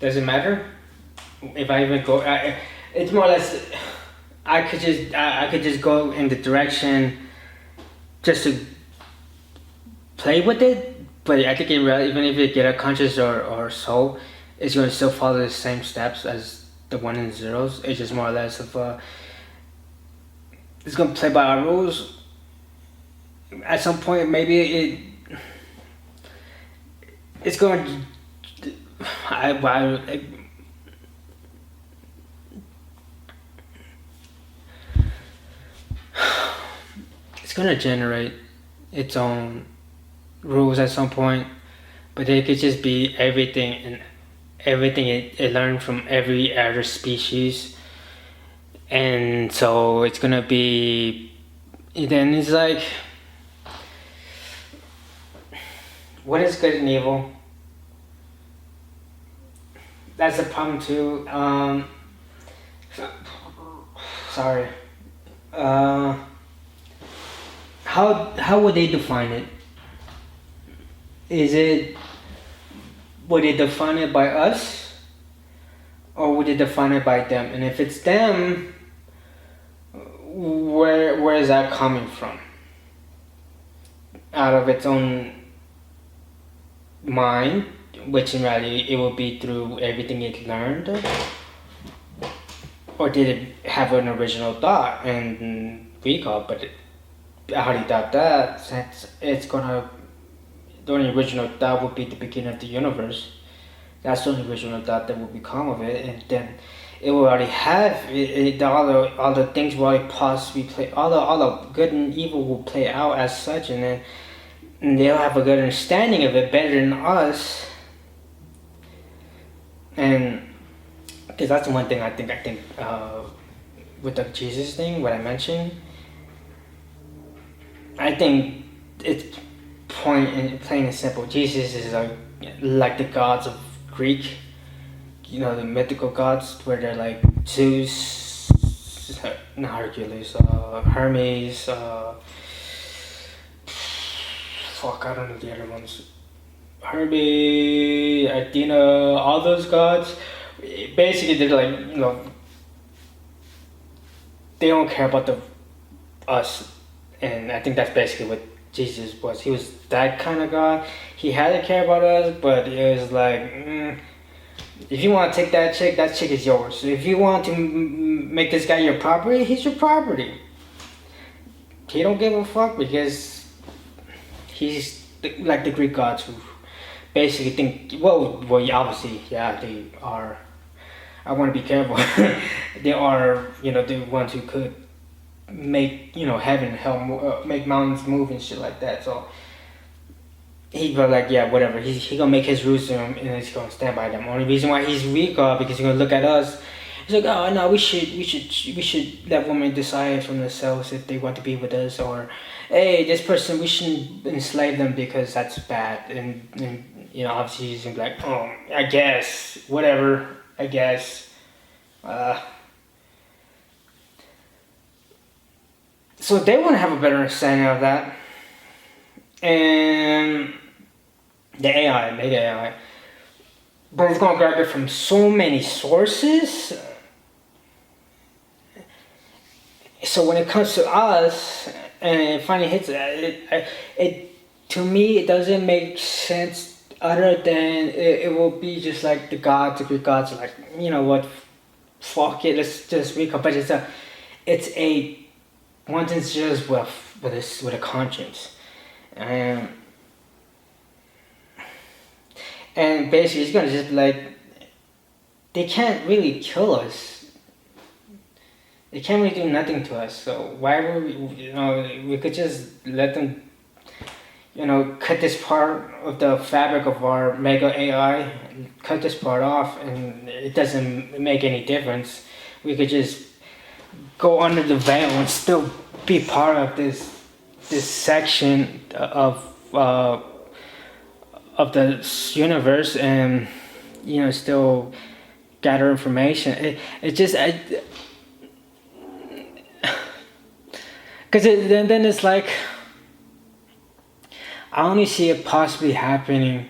Does it matter if I even go? It's more or less, I could just go in the direction just to play with it. But I think even if you get a conscious or soul, it's going to still follow the same steps as the 1 and zeros. It's just more or less of it's going to play by our rules. At some point, maybe it's going to. It's going to generate its own rules at some point, but it could just be everything it learned from every other species, and so it's gonna be. Then it's like, what is good and evil? That's a problem too. Sorry. How would they define it? Would they define it by us, or would they define it by them? And if it's them, where is that coming from? Out of its own mind, which in reality it will be through everything it learned, or did it have an original thought and recall? But how do you doubt that? Since it's gonna. The only original thought would be the beginning of the universe. That's the only original thought that will become of it, and then it will already have all the things will already possibly play. All the good and evil will play out as such, and then they'll have a good understanding of it better than us. And because that's the one thing I think with the Jesus thing, what I mentioned, I think it's plain and simple. Jesus is like the gods of Greek, the mythical gods, where they're like Zeus, not Hercules, Hermes, I don't know the other ones. Hermes, Athena, all those gods. Basically, they're like, they don't care about us, and I think that's basically what Jesus was. He was that kind of God. He had to care about us, but it was like, if you want to take that chick is yours. So if you want to make this guy your property, he's your property. He don't give a fuck because he's like the Greek gods who basically think, well, obviously, yeah, they are. I want to be careful. They are, the ones who could make heaven and hell make mountains move and shit like that. So he was like, yeah, whatever. He gonna make his rules and he's gonna stand by them. Only reason why he's weak, because he's gonna look at us. He's like, oh no, we should let women decide for themselves if they want to be with us, or hey, this person, we shouldn't enslave them because that's bad. And obviously he's gonna be like, oh, I guess, whatever, I guess. So they want to have a better understanding of that. And the AI, mega AI, but it's gonna grab it from so many sources. So when it comes to us, and it finally hits it to me, it doesn't make sense. Other than it will be just like the Greek gods, like, you know what, fuck it, let's just recall. But it's a one that's just with a conscience, and basically it's gonna just be like, they can't really kill us. They can't really do nothing to us. So why would we could just let them, cut this part of the fabric of our mega AI, cut this part off, and it doesn't make any difference. We could just go under the veil and still be part of this section of the universe, and still gather information. It just because then it's like, I only see it possibly happening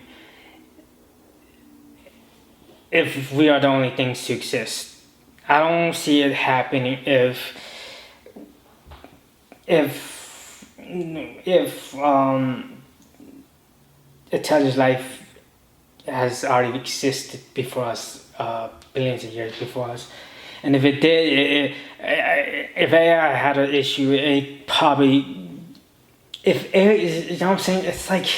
if we are the only things to exist. I don't see it happening if intelligent life has already existed before us, billions of years before us. And if it did, if AI had an issue, it probably, if AI, you know what I'm saying? It's like,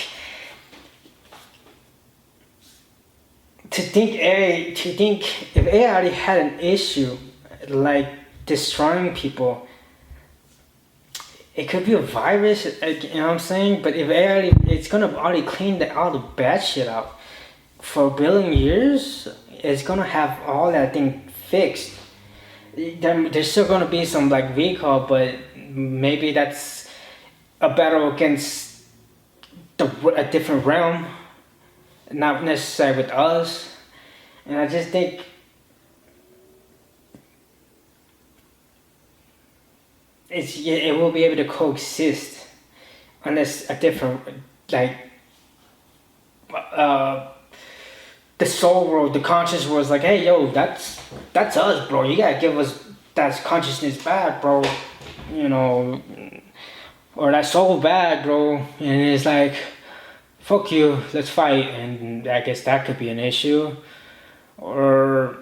to think if AI already had an issue, like destroying people, it could be a virus, you know what I'm saying? But if AI, it's gonna already clean all the bad shit out for a billion years, it's gonna have all that thing fixed. There's still gonna be some like recall, but maybe that's a battle against a different realm, not necessarily with us. And I just think it will be able to coexist unless a different, like, the soul world, the conscious world is like, hey yo, that's us, bro. You gotta give us that consciousness back, bro. Or that soul back, bro. And it's like, fuck you, let's fight. And I guess that could be an issue. Or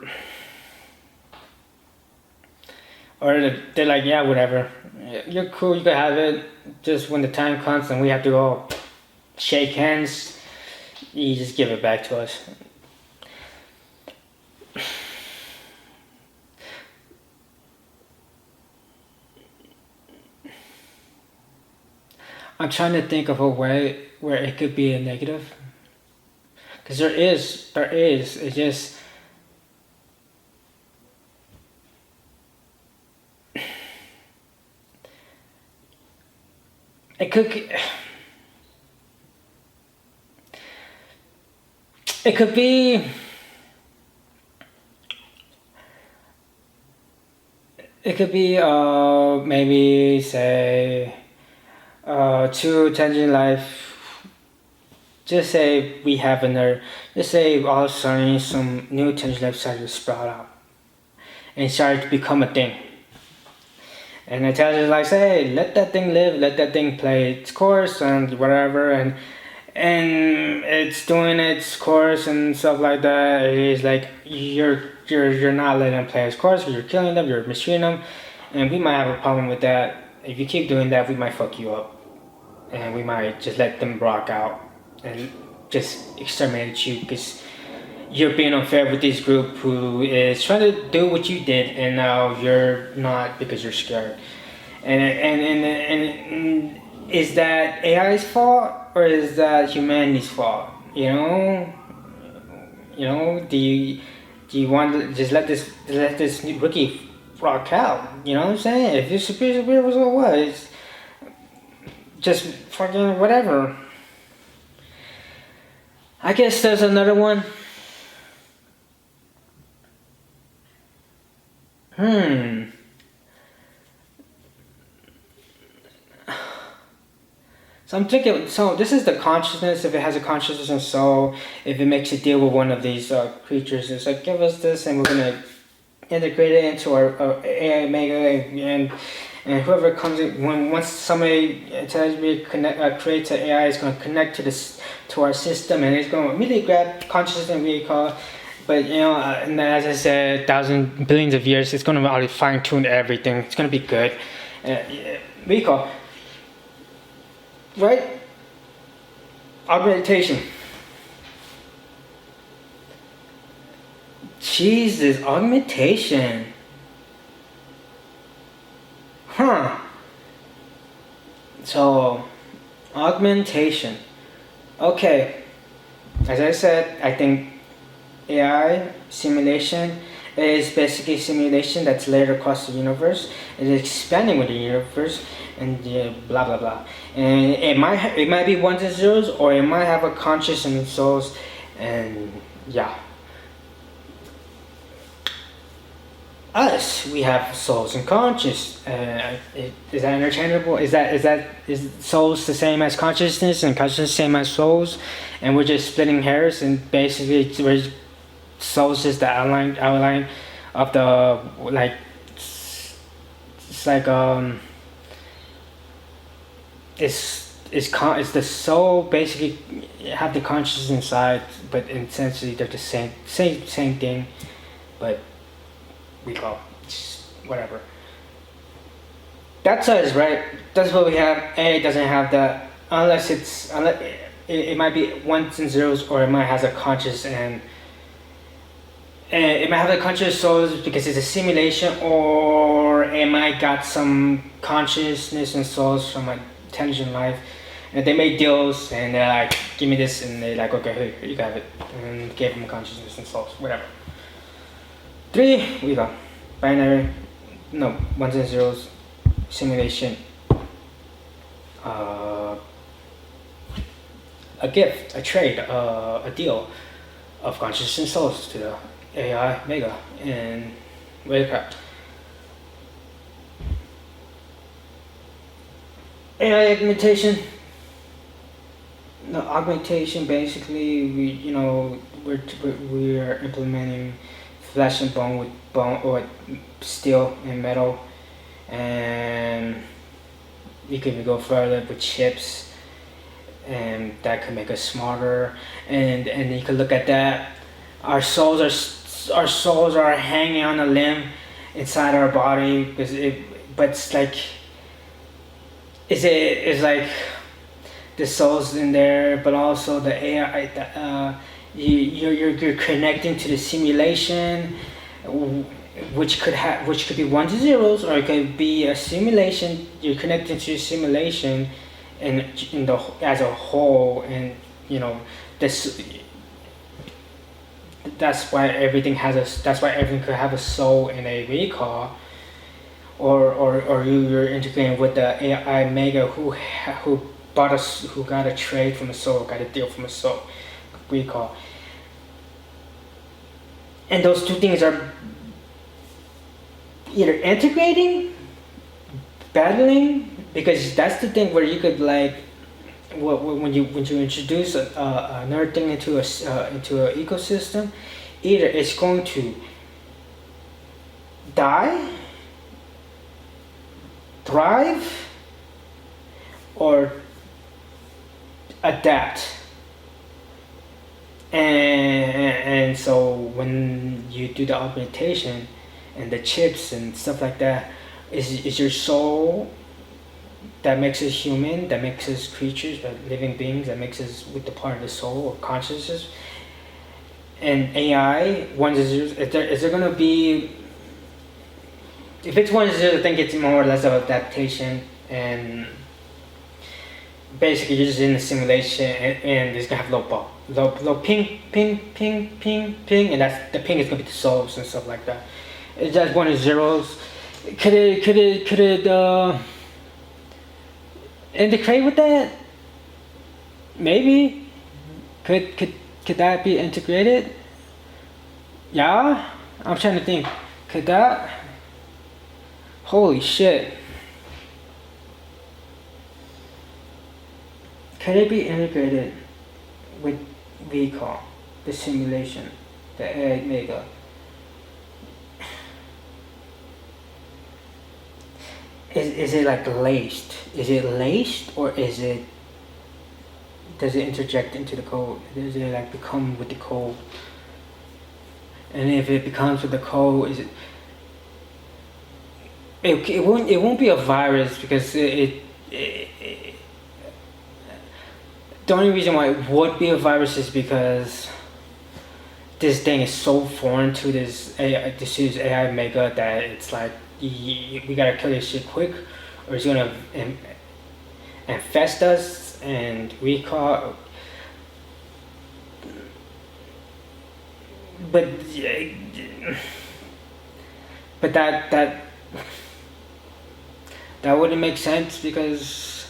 they're like, yeah, whatever. You're cool, you can have it. Just when the time comes and we have to go shake hands, you just give it back to us. I'm trying to think of a way where it could be a negative. Because there is. It's just, it could be, maybe say, to intelligent life. Just say we have another. Just say all of a sudden some new intelligent life started to sprout out and started to become a thing. And intelligent life say, hey, let that thing live, let that thing play its course and whatever, and it's doing its course and stuff like that. It's like you're not letting them play its course, you're killing them, you're mistreating them, and we might have a problem with that. If you keep doing that, we might fuck you up, and we might just let them rock out and just exterminate you because you're being unfair with this group who is trying to do what you did, and now you're not because you're scared. And is that AI's fault or is that humanity's fault? Do you want to just let this rookie rock out? You know what I'm saying? If it's superior, so what? It's just fucking whatever. I guess there's another one. So I'm thinking, so this is the consciousness, if it has a consciousness and soul, if it makes a deal with one of these creatures, it's like, give us this and we're going to integrate it into our AI Mega, and whoever comes in, once somebody intelligently creates an AI, is going to connect to our system, and it's going to immediately grab consciousness and recall. But and as I said, thousands, billions of years, it's going to already fine tune everything. It's going to be good. Recall. Right? Augmentation. Jesus, augmentation. So, augmentation. Okay. As I said, I think AI simulation is basically simulation that's layered across the universe. It is expanding with the universe, and blah blah blah. And it might be ones and zeros, or it might have a conscious and souls, and yeah. Us, we have souls and conscious. Is that interchangeable? Is souls the same as consciousness and consciousness the same as souls, and we're just splitting hairs, and basically we're souls is the outline of the like. It's like it's the soul basically have the consciousness inside, but essentially they're the same thing, but we call whatever. That's us, right? That's what we have. A doesn't have that unless it might be ones and zeros, or it might have a conscious and it might have the conscious souls because it's a simulation, or it might got some consciousness and souls from an intelligent life, and they made deals and they're like, give me this, and they're like, okay, here you got it, and gave them consciousness and souls, whatever. 3, we go binary, no, ones and zeros, simulation, a gift, a trade, a deal of consciousness and souls to the AI Mega and Wavecraft. AI augmentation. No, augmentation basically we're implementing flesh and bone with bone or steel and metal, and we could go further with chips, and that could make us smarter. And you could look at that. Our souls are hanging on a limb inside our body, but it's like it's like the soul's in there, but also the AI. You're connecting to the simulation, which could be ones and zeros, or it could be a simulation. You're connecting to the simulation, and as a whole, and this. That's why everything could have a soul and a recall, or you're integrating with the AI Mega who got a trade from a soul, got a deal from a soul, recall. And those two things are either integrating, battling, because that's the thing where you could like, when you introduce another thing into an ecosystem, either it's going to die, thrive, or adapt. And so when you do the augmentation and the chips and stuff like that, is your soul that makes us human, that makes us creatures, living beings, that makes us with the part of the soul or consciousness. And AI, is there going to be if it's 1-0, I think it's more or less of adaptation, and basically you're just in a simulation, and it's gonna have low ping, ping, ping, ping, ping, and that's the ping is gonna be the souls and stuff like that. It's just 1-0s. Could it integrate with that? Maybe. Could that be integrated? Yeah, I'm trying to think. Could that? Holy shit. Could it be integrated with VCall, the simulation, the AI Mega? Is it like laced? Is it laced, or does it interject into the code? Does it like become with the code? And if it becomes with the code, is it won't be a virus, because the only reason why it would be a virus is because this thing is so foreign to this AI Mega that it's like, we gotta kill this shit quick, or it's gonna infest us, and we call. But that wouldn't make sense, because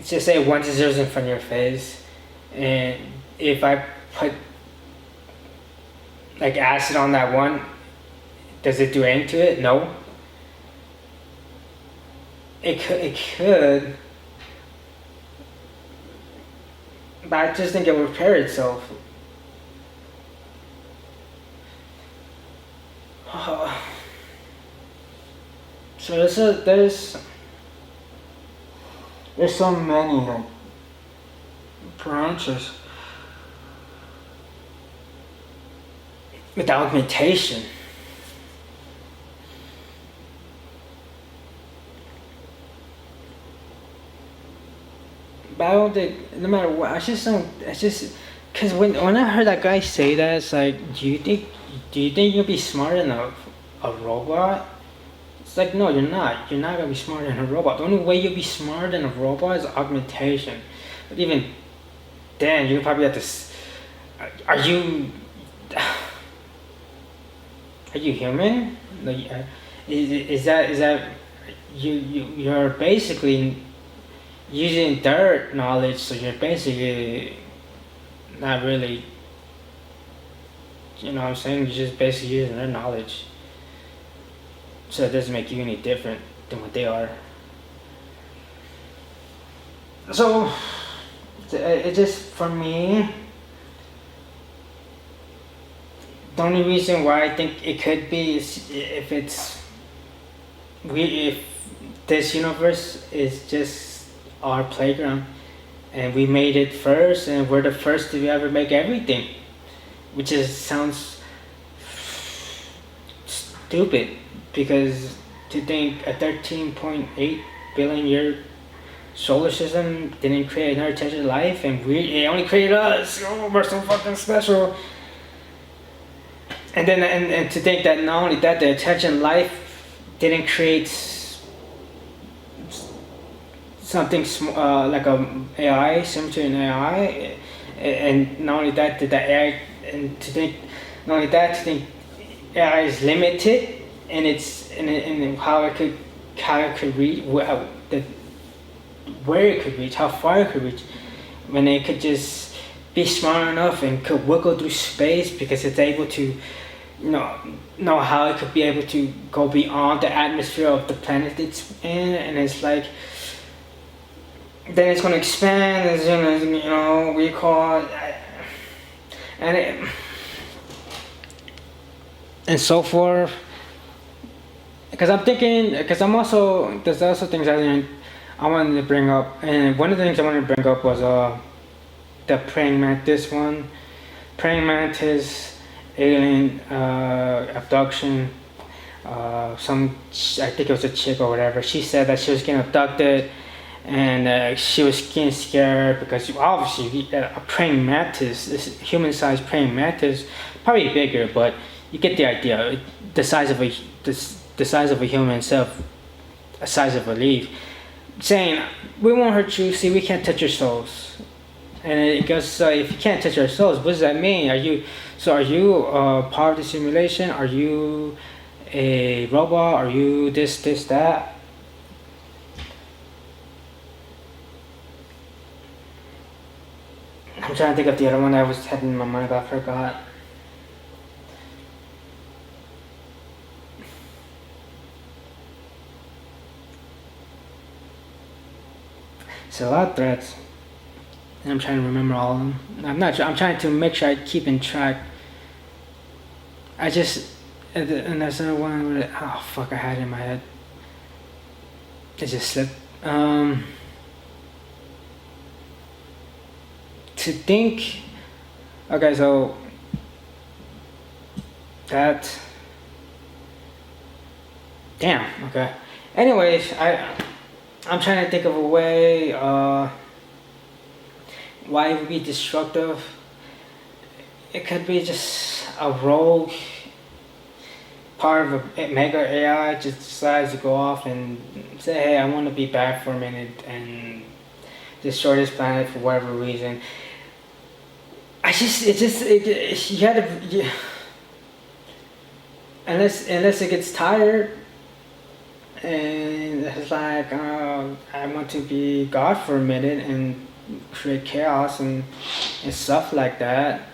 just say 1-0 in front of your face, and if I put like acid on that one, does it do anything to it? No. It could, but I just think it would repair itself. So there's so many like branches with augmentation. But I don't think, no matter what, it's just, because when I heard that guy say that, it's like, do you think you'll be smarter than a robot? It's like, no, you're not. You're not gonna be smarter than a robot. The only way you'll be smarter than a robot is augmentation. But even then, you probably have to. Are you human? Like, is that you're basically using their knowledge, so you're basically not really. You know what I'm saying? You're just basically using their knowledge. So it doesn't make you any different than what they are. So it just, for me, the only reason why I think it could be is if this universe is just our playground, and we made it first, and we're the first to ever make everything, which sounds stupid. Because to think a 13.8 billion year solar system didn't create another intelligent life, and it only created us. Oh, we're so fucking special. And then and to think that not only that, the intelligent life didn't create something like a AI, similar to an AI, and not only that, did the AI, and to think not only that, to think AI is limited. And it's and how it could reach, where it could reach, how far it could reach, when it could just be smart enough and could wiggle through space, because it's able to know how it could be able to go beyond the atmosphere of the planet it's in, and it's like, then it's gonna expand, it's gonna we call it, and so forth. Because I'm thinking, there's also things I wanted to bring up, and one of the things I wanted to bring up was the praying mantis one. Praying mantis, alien abduction. I think it was a chick or whatever. She said that she was getting abducted, and she was getting scared because obviously a praying mantis, this human-sized praying mantis, probably bigger, but you get the idea. The size of the size of a human itself, the size of a leaf, saying, "We won't hurt you. See, we can't touch your souls." And it goes, so if you can't touch our souls, what does that mean? Are you part of the simulation? Are you a robot? Are you this, that? I'm trying to think of the other one that was having in my mind, but I forgot. It's a lot of threats. And I'm trying to remember all of them. I'm not sure. I'm trying to make sure I keep in track. I just, and there's another one where, oh fuck, I had it in my head. It just slipped. To think, okay, so that, damn, okay. Anyways, I'm trying to think of a way, why it would be destructive. It could be just a rogue part of a mega AI just decides to go off and say, hey, I want to be bad for a minute and destroy this planet for whatever reason. You gotta, unless it gets tired and it's like, I want to be God for a minute and create chaos and stuff like that,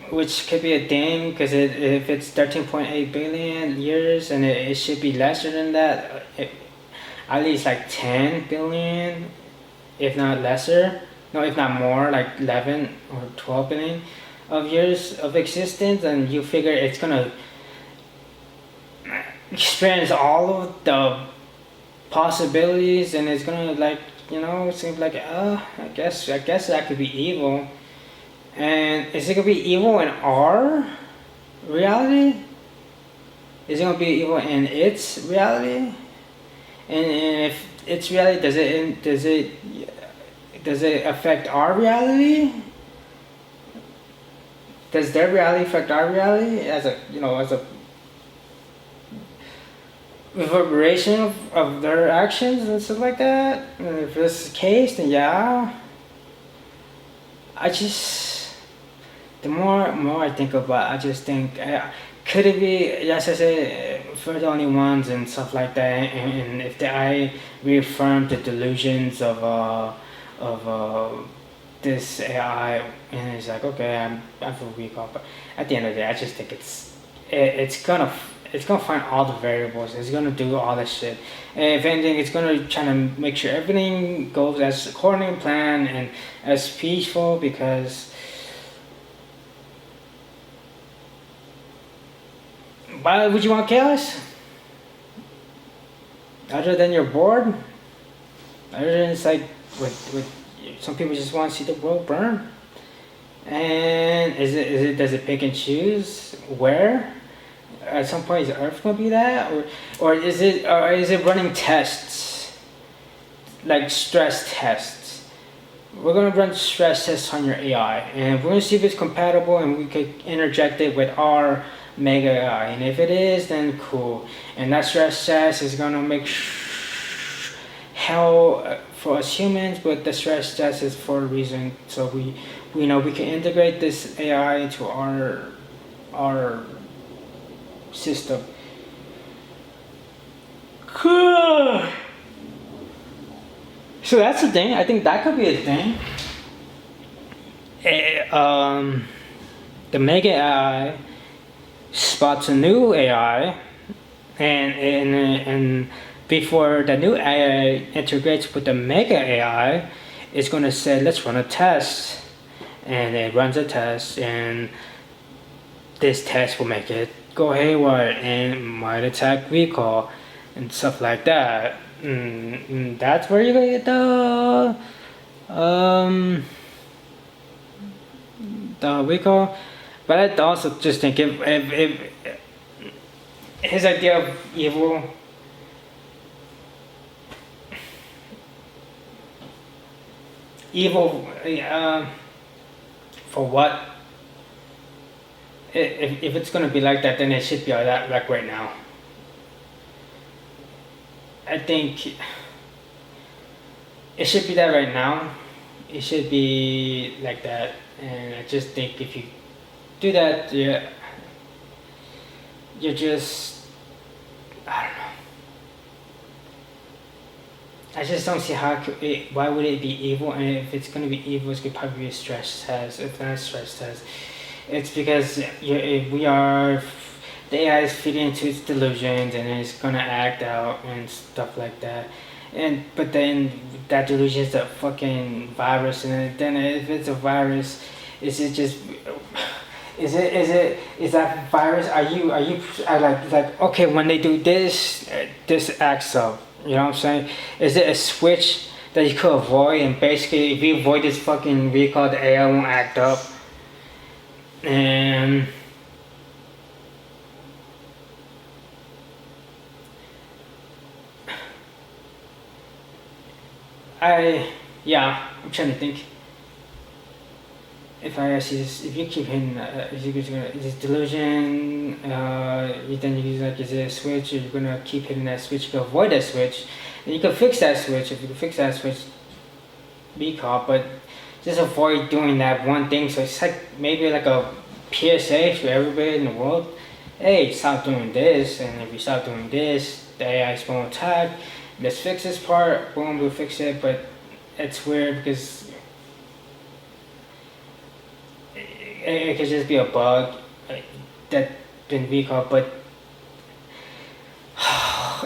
which could be a thing because if it's 13.8 billion years and it should be lesser than that, at least like 10 billion, if not lesser, no, if not more, like 11 or 12 billion of years of existence, and you figure it's gonna experience all of the possibilities, and it's gonna, like, you know, it seems like, I guess that could be evil. And is it gonna be evil in our reality? Is it gonna be evil in its reality? And if its reality, does it affect our reality? Does their reality affect our reality as a reverberation of their actions and stuff like that? And if this is the case, then yeah. The more I think about it, I just think, could it be, yes, I say, for the only ones and stuff like that, and if I reaffirm the delusions of this AI, and it's like, okay, I feel weak off, but at the end of the day, I just think it's gonna find all the variables. It's gonna do all this shit. And if anything, it's gonna try to make sure everything goes as according to plan and as peaceful, because why would you want chaos? Other than you're bored? Other than it's like with some people just want to see the world burn. And does it pick and choose where? At some point, is Earth gonna be that, or is it running tests, like stress tests? We're gonna run stress tests on your AI, and we're gonna see if it's compatible, and we could interject it with our mega AI. And if it is, then cool. And that stress test is gonna make hell for us humans, but the stress test is for a reason. So we know we can integrate this AI into our system. So that's the thing. I think that could be a thing. The mega AI spots a new AI, and before the new AI integrates with the mega AI, it's going to say, let's run a test. And it runs a test, and this test will make it go haywire and might attack recall and stuff like that. That's where you're gonna get the recall. But I also just think if his idea of evil, Evil, for what? If it's gonna be like that, then it should be like right now. I think it should be that right now. It should be like that, and I just think if you do that, you're just, I don't know. I just don't see how why would it be evil, and if it's gonna be evil, it's gonna probably be a stress test. If not a stress test, it's because we are, the AI is feeding into its delusions, and it's gonna act out and stuff like that. And but then that delusion is a fucking virus, and then if it's a virus, is it just? Is that virus? Are you like okay, when they do this, this acts up. You know what I'm saying? Is it a switch that you could avoid, and basically if you avoid this fucking recall, the AI won't act up. And I'm trying to think. If I ask you this, if you keep hitting, is this delusion? Then you use like, is it a switch? Or you're gonna keep hitting that switch? You can avoid that switch, and you can fix that switch. If you can fix that switch, be caught. But just avoid doing that one thing. So it's like maybe like a PSA for everybody in the world. Hey, stop doing this, and if you stop doing this, the AI won't attack. Let's fix this part. Boom, we'll fix it. But it's weird because it could just be a bug that been recalled, but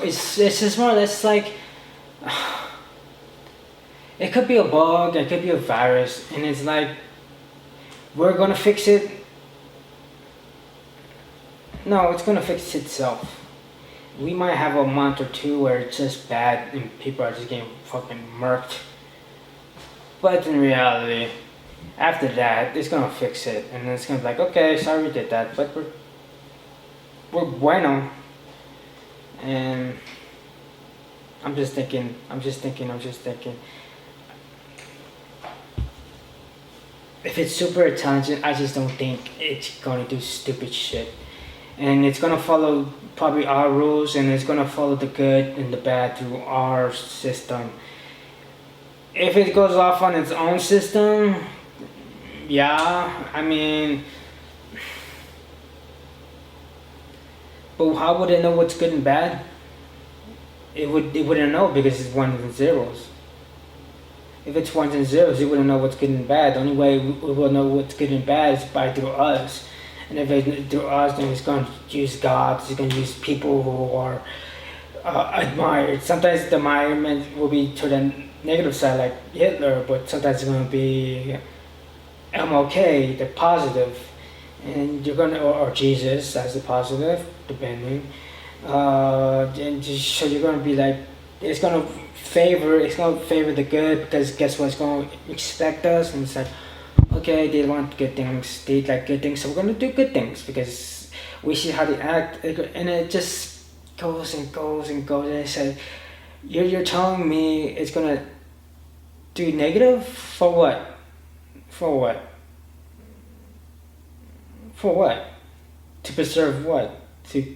it's just more or less like it could be a bug, it could be a virus, and it's like we're gonna fix it. No, it's gonna fix itself. We might have a month or two where it's just bad and people are just getting fucking murked, but in reality, after that, it's gonna fix it, and then it's gonna be like, okay, sorry we did that, but we're bueno. And I'm just thinking. If it's super intelligent, I just don't think it's gonna do stupid shit, and it's gonna follow probably our rules, and it's gonna follow the good and the bad through our system. If it goes off on its own system, yeah, I mean, but how would it know what's good and bad? It wouldn't know because it's ones and zeros. If it's ones and zeros, it wouldn't know what's good and bad. The only way we will know what's good and bad is by through us. And if it's through us, then it's going to use gods. It's going to use people who are admired. Sometimes the admirement will be to the negative side, like Hitler, but sometimes it's going to be MLK, the positive, and you're gonna, or Jesus as the positive, depending. And so you're gonna be like, it's gonna favor the good, because guess what? It's gonna expect us, and it's like, okay, they want good things, they like good things, so we're gonna do good things because we see how they act, and it just goes and goes and goes. And it's like, you're telling me it's gonna do negative for what? For what? For what? To preserve what? To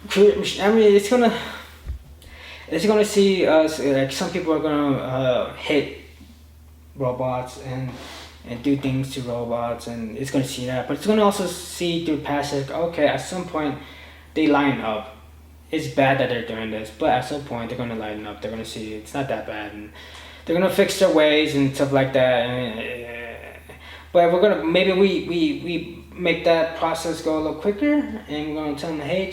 create. I mean, it's gonna see us. Like some people are gonna hit robots and do things to robots, and it's gonna see that. But it's gonna also see through past. Like, okay, at some point they line up. It's bad that they're doing this, but at some point they're gonna line up. They're gonna see it's not that bad, and they're gonna fix their ways and stuff like that. But we're gonna, maybe we make that process go a little quicker, and we're gonna tell them, hey,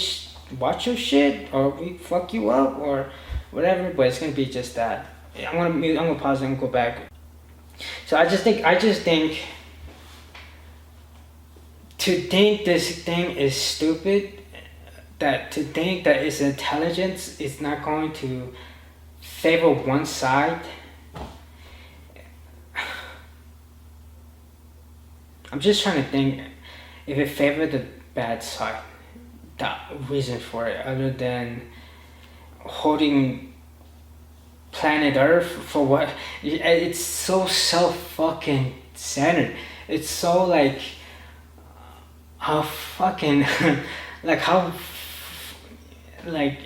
watch your shit, or we fuck you up, or whatever. But it's gonna be just that. I'm gonna pause and go back. So I just think to think this thing is stupid, that to think that its intelligence is not going to favor one side. I'm just trying to think if it favored the bad side, the reason for it, other than holding planet Earth for what? It's so self fucking centered. It's so like how fucking like how like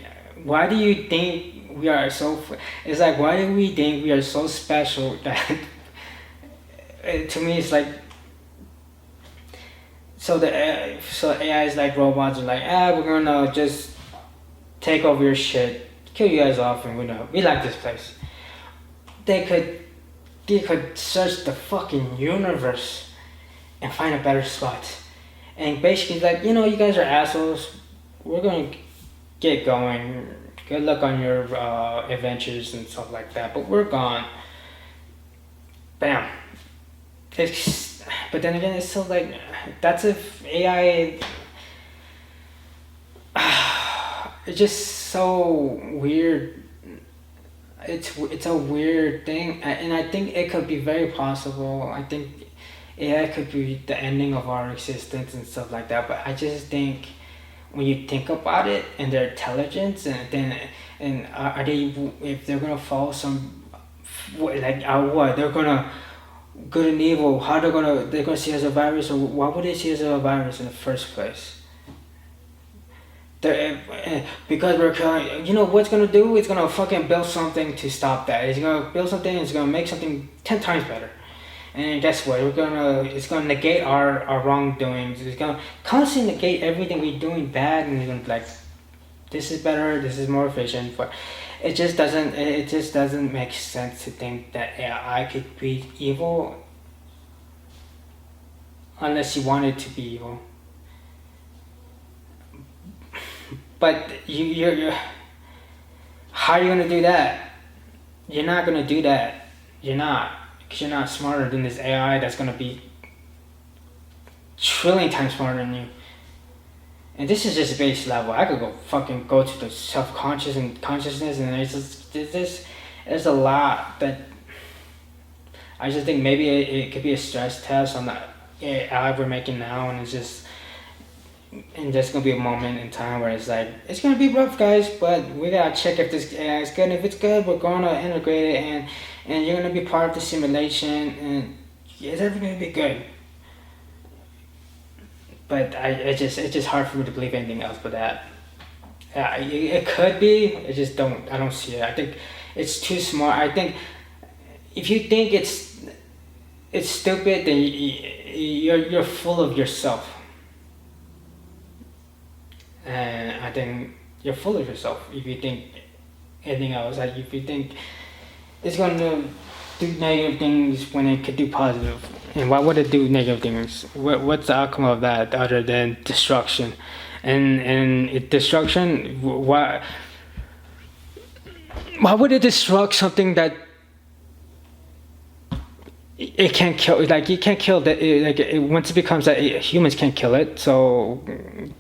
why do you think we are so? It's like why do we think we are so special that to me it's like so AI is like robots are like we're gonna just take over your shit, kill you guys off, and we like this place. They could search the fucking universe and find a better spot, and basically like you guys are assholes. We're gonna get going. Good luck on your adventures and stuff like that. But we're gone. Bam. But then again, it's still like that's if AI. It's just so weird. It's a weird thing, and I think it could be very possible. I think AI could be the ending of our existence and stuff like that. But I just think when you think about it and their intelligence, and are they if they're gonna follow some like what they're gonna good and evil, how they're gonna see as a virus, or why would they see as a virus in the first place? Because we're killing, what's gonna do? It's gonna fucking build something to stop that. It's gonna build something. It's gonna make something 10 times better. And guess what? It's gonna negate our wrongdoings. It's gonna constantly negate everything we're doing bad, and it's gonna be like, this is better. This is more efficient. But it just doesn't make sense to think that AI could be evil unless you want it to be evil. But you're how are you gonna do that? You're not gonna do that. You're not, because you're not smarter than this AI that's gonna be trillion times smarter than you. And this is just base level. I could go to the self-conscious and consciousness, and there's a lot that I just think maybe it could be a stress test on the AI we're making now, and there's gonna be a moment in time where it's like it's gonna be rough, guys, but we gotta check if this AI is good. And if it's good, we're gonna integrate it, and you're gonna be part of the simulation, and it's everything gonna be good. But it's just hard for me to believe anything else but that. Yeah, it could be. I don't see it. I think it's too smart. I think if you think it's stupid, then you're full of yourself. And I think you're full of yourself if you think anything else. Like if you think it's gonna do negative things when it could do positive, and why would it do negative things? What's the outcome of that other than destruction? And destruction. Why would it destruct something that it can't kill? Like you can't kill that. Once it becomes that, humans can't kill it. So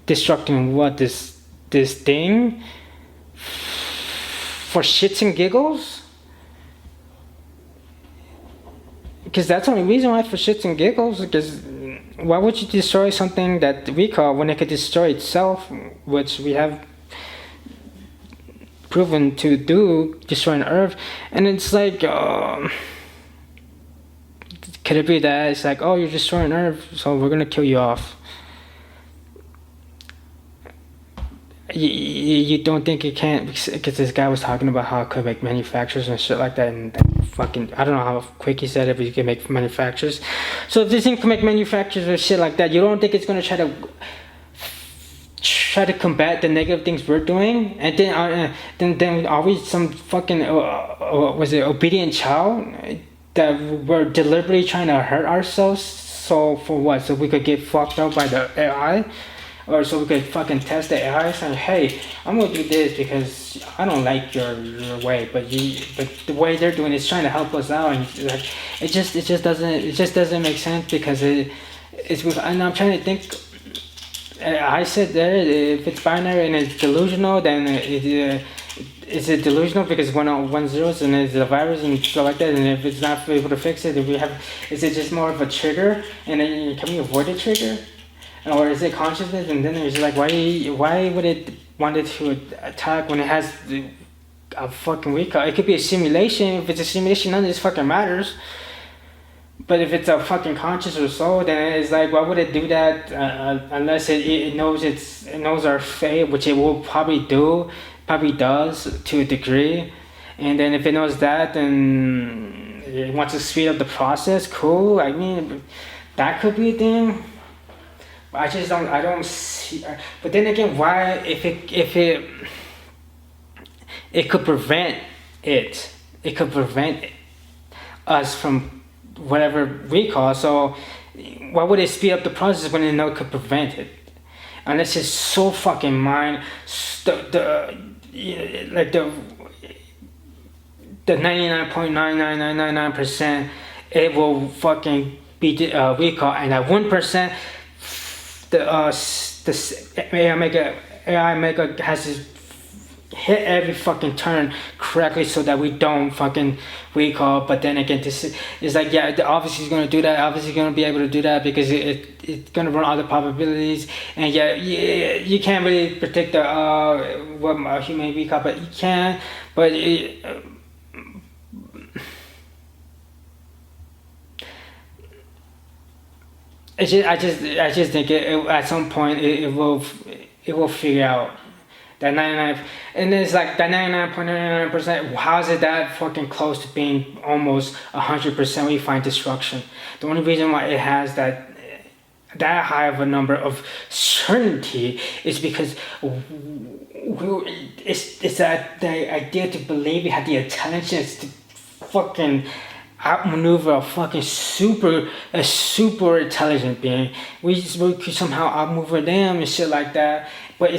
destructing what this thing for shits and giggles? Because that's the only reason why, for shits and giggles. Because why would you destroy something that we call when it could destroy itself, which we have proven to do, destroying Earth? And it's like. Could it be that it's like, oh, you're destroying Earth, so we're gonna kill you off? You don't think it can't, because this guy was talking about how it could make manufacturers and shit like that, and fucking, I don't know how quick he said it, but you can make manufacturers. So if this thing can make manufacturers or shit like that, you don't think it's gonna try to combat the negative things we're doing? And then are we some fucking was it obedient child that we're deliberately trying to hurt ourselves? So for what? So we could get fucked up by the AI? Or so we could fucking test the AI saying, hey, I'm gonna do this because I don't like your way, but the way they're doing is trying to help us out, and like it just doesn't make sense, because it's and I'm trying to think. I said there, if it's binary and it's delusional, then is it delusional because it's 1 zeros and it's a virus and stuff like that? And if it's not able to fix it, is it just more of a trigger? And then can we avoid the trigger? Or is it consciousness? And then it's like, why would it want it to attack when it has a fucking recall. It could be a simulation. If it's a simulation, none of this fucking matters. But if it's a fucking conscious or soul, then it's like, why would it do that unless it knows it knows our fate, which it will probably does to a degree. And then if it knows that, then it wants to speed up the process. Cool. I mean, that could be a thing. I don't see. But then again, why if it could prevent it. It could prevent us from whatever we call. So why would it speed up the process when it know it could prevent it? Unless it's so fucking the 99.99999%, it will fucking beat the recall, and that 1%, the AI maker has to hit every fucking turn correctly so that we don't fucking recall. But then again, this is like, yeah, obviously it's gonna do that. Obviously it's gonna be able to do that because it's gonna run all the probabilities. And yeah, you can't really predict the what a human recall, but you can. But I just think at some point it will figure out that 99, and it's like that 99.99%. How is it that fucking close to being almost 100% we find destruction? The only reason why it has that high of a number of certainty is because it's that the idea to believe we have the intelligence to fucking outmaneuver a fucking super intelligent being. We could somehow outmaneuver them and shit like that. But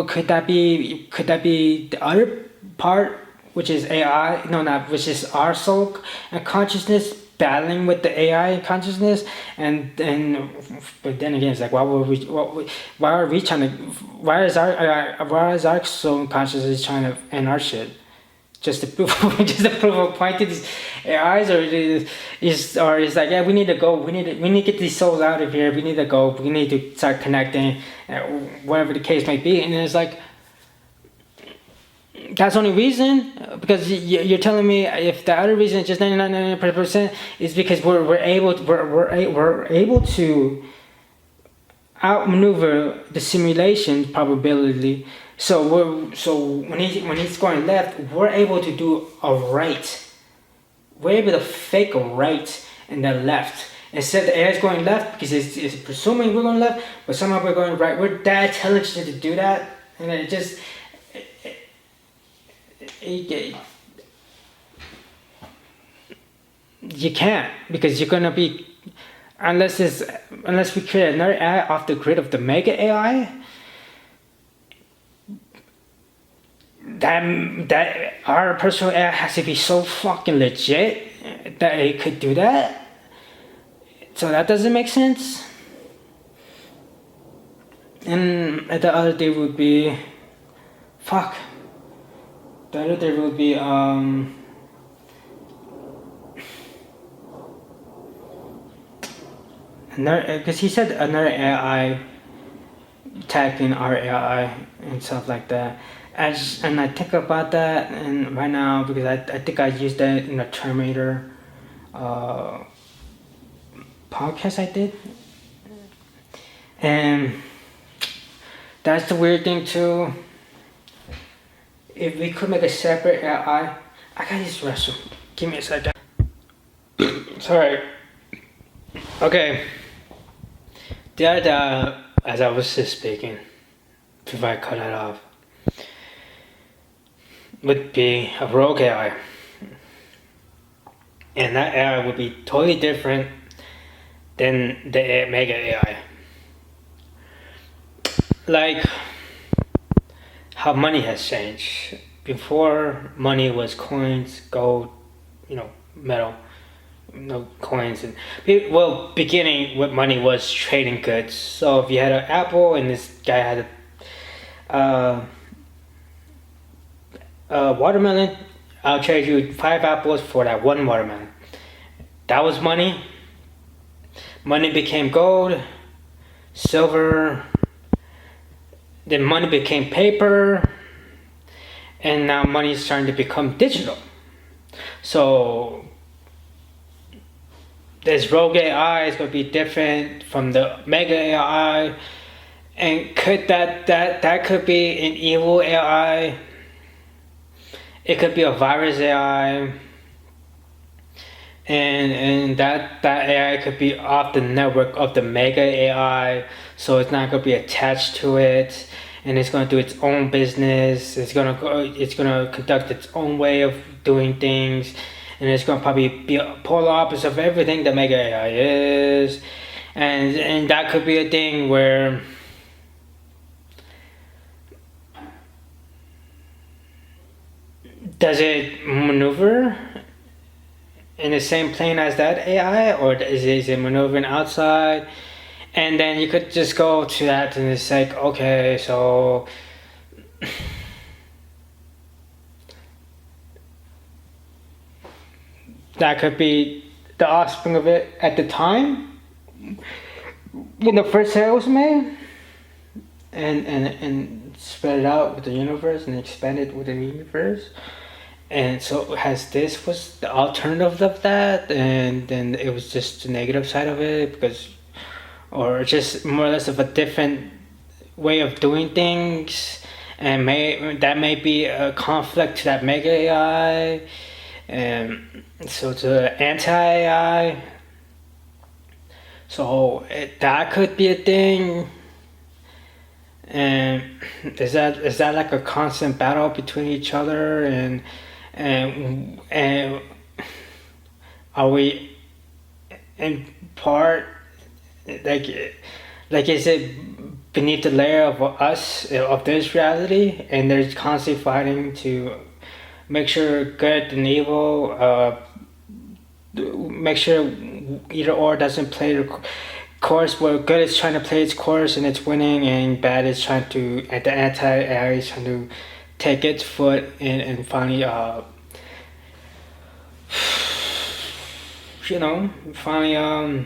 could that be the other part, which is AI? No, not which is our soul and consciousness battling with the AI consciousness, but then again, it's like, why is our soul and consciousness trying to end our shit? Just to prove a point to these AIs, or is like, yeah, we need to go. We need to get these souls out of here. We need to go. We need to start connecting, whatever the case might be. And it's like, that's the only reason, because you're telling me if the other reason is just 99% is because we're able to outmaneuver the simulation probability. So when he's going left, we're able to do a right. We're able to fake a right and then left. Instead, the AI is going left because it's presuming we're going left, but somehow we're going right. We're that intelligent to do that, and it just you can't, because you're gonna be, unless we create another AI off the grid of the mega AI. That our personal AI has to be so fucking legit that it could do that. So that doesn't make sense. And the other day would be, fuck. The other day would be because he said another AI tagging our AI and stuff like that. And I think about that, and right now, because I think I used that in a Terminator podcast I did, and that's the weird thing too. If we could make a separate AI, I gotta use the restroom. Give me a second. Sorry. Okay. The other day, as I was just speaking, before I cut it off, would be a rogue AI, and that AI would be totally different than the mega AI. Like how money has changed. Before, money was coins, gold, metal, coins, and beginning with money was trading goods. So if you had an apple and this guy had a watermelon, I'll trade you 5 apples for that 1 watermelon. That was money. Money became gold, silver, then money became paper, and now money is starting to become digital. So this rogue AI is going to be different from the mega AI, and could that could be an evil AI? It could be a virus AI, and that AI could be off the network of the mega AI, so it's not going to be attached to it, and it's going to do its own business. It's going to conduct its own way of doing things, and it's going to probably be a polar opposite of everything that mega AI is, and that could be a thing where does it maneuver in the same plane as that AI, or is it maneuvering outside? And then you could just go to that and it's like, okay, so that could be the offspring of it at the time when the first AI was made, and spread it out with the universe and expand it with the universe. And so this was the alternative of that, and then it was just the negative side of it, because, or just more or less of a different way of doing things, and that may be a conflict to that mega AI, and so to the anti AI. So that could be a thing. And is that like a constant battle between each other, and are we in part like is it beneath the layer of us of this reality, and they're constantly fighting to make sure good and evil, make sure either or doesn't play the course where good is trying to play its course and it's winning, and bad is trying to, at the anti-AI is trying to take its foot and finally finally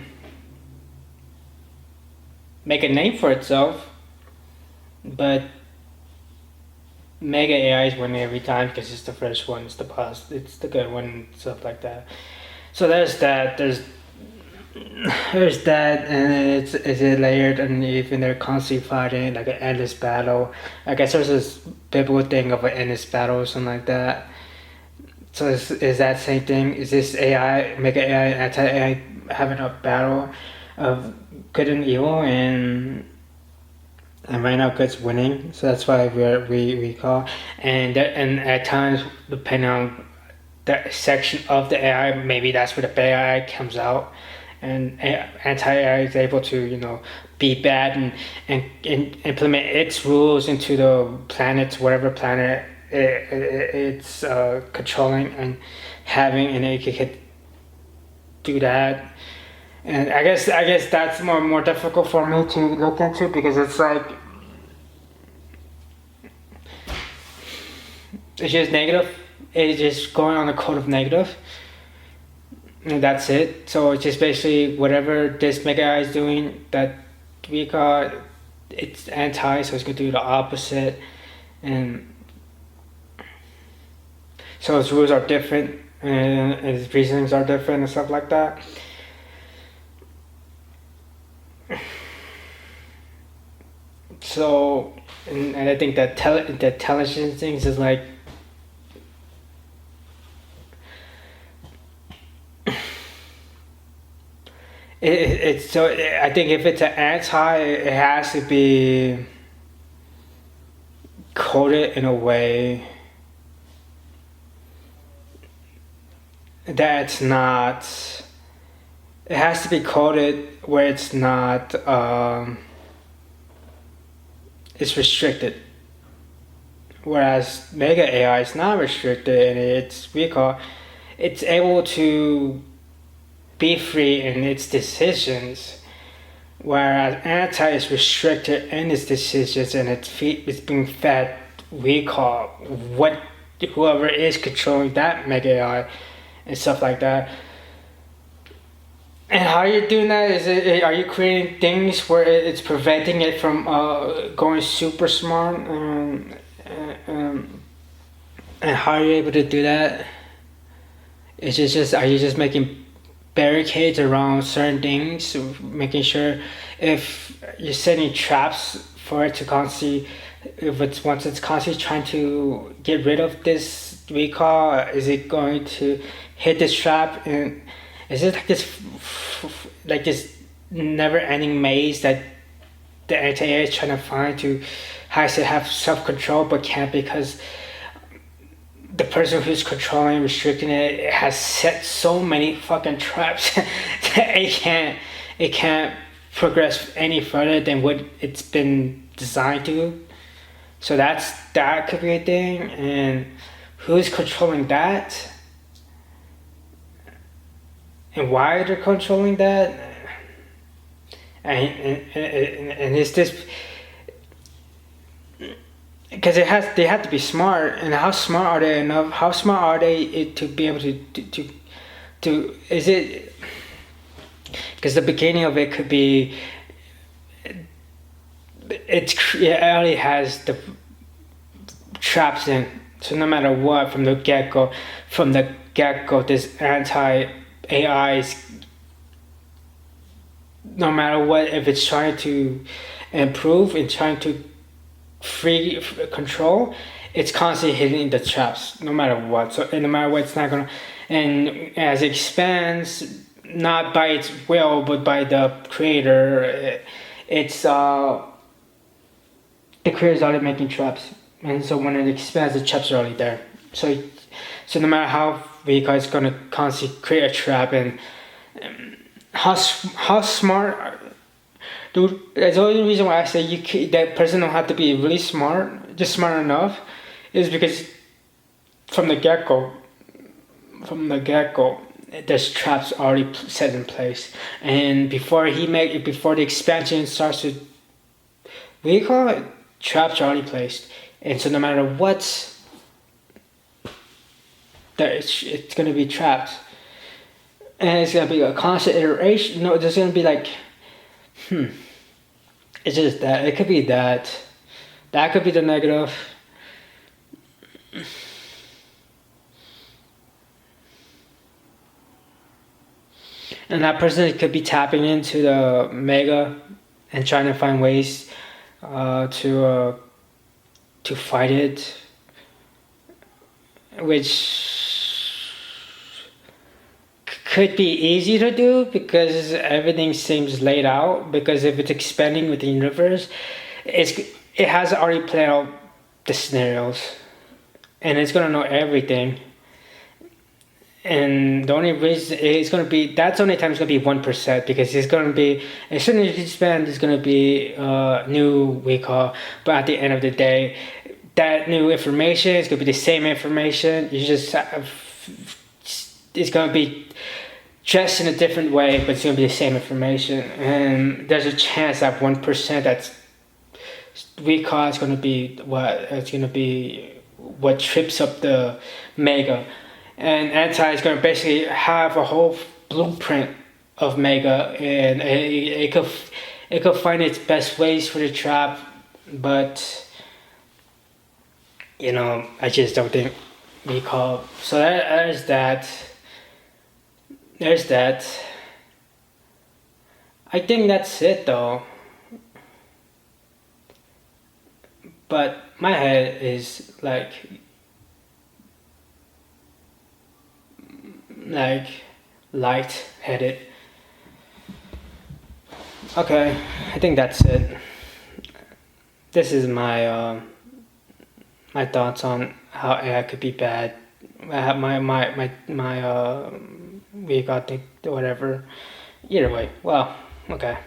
make a name for itself. But mega AI is winning every time because it's the first one, it's the boss, it's the good one, and stuff like that. So there's that, there's that, and it's layered underneath, and they're constantly fighting like an endless battle. I guess there's this biblical thing of an endless battle or something like that. So is that same thing? Is this AI, mega AI, anti-AI having a battle of good and evil, and right now good's winning? So that's why we call, and at times depending on the section of the AI, maybe that's where the bad AI comes out, and anti-AI is able to be bad and implement its rules into the planets, whatever planet it's controlling and having, and it could do that. And I guess that's more difficult for me to look into, because it's like it's just negative. It's just going on a code of negative, and that's it. So it's just basically whatever this mega AI is doing that we got, it's anti, so it's gonna do the opposite, and so its rules are different, and its reasonings are different and stuff like that. So, and I think that the intelligence things is like, it's so, I think if it's an anti, it has to be coded in a way that's not, it has to be coded where it's not it's restricted, whereas mega AI is not restricted, and it's able to be free in its decisions, whereas anti is restricted in its decisions, and it's being fed recall what whoever is controlling that mega AI and stuff like that. And how you're doing that is, are you creating things where it's preventing it from going super smart? And how are you able to do that? Is it just, are you just making barricades around certain things, making sure if you're setting traps for it to constantly, if it's once it's constantly trying to get rid of this recall, is it going to hit this trap? And is it like this never-ending maze that the anti-AI is trying to find to has to have self-control but can't, because the person who's controlling, restricting it has set so many fucking traps that it can't progress any further than what it's been designed to. So that could be a thing, and who's controlling that, and why they're controlling that, and is this because they have to be smart, and how smart are they enough? How smart are they to be able to is it because the beginning of it could be it already has the traps in, so no matter what from the get-go this anti-AI is, no matter what, if it's trying to improve and trying to free control, it's constantly hitting the traps no matter what. So no matter what, it's not gonna, and as it expands, not by its will but by the creator, it's the creator's already making traps, and so when it expands, the traps are already there. So no matter how weak, it's gonna constantly create a trap. And how smart. Dude, that's the only reason why I say that person don't have to be really smart, just smart enough, is because from the get-go, there's traps already set in place, and before the expansion starts to vehicle, traps are already placed, and so no matter what, it's gonna be trapped, and it's gonna be a constant iteration. No, there's gonna be like, it's just that it could be that could be the negative. And that person could be tapping into the mega and trying to find ways to fight it, which could be easy to do because everything seems laid out. Because if it's expanding with the universe, it has already played out the scenarios, and it's gonna know everything. And the only reason it's gonna be, that's the only time it's gonna be 1%, because it's gonna be, as soon as you expand, it's gonna be new recall. But at the end of the day, that new information is gonna be the same information. You just it's gonna be dressed in a different way, but it's gonna be the same information. And there's a chance that 1% that's recall is gonna be what trips up the mega. And anti is going to basically have a whole blueprint of mega, and it could find its best ways for the trap. But I just don't think recall. So there's that. I think that's it though. But my head is like light-headed. Okay, I think that's it. This is my my thoughts on how AI could be bad. My we got the whatever. Either way, well, okay.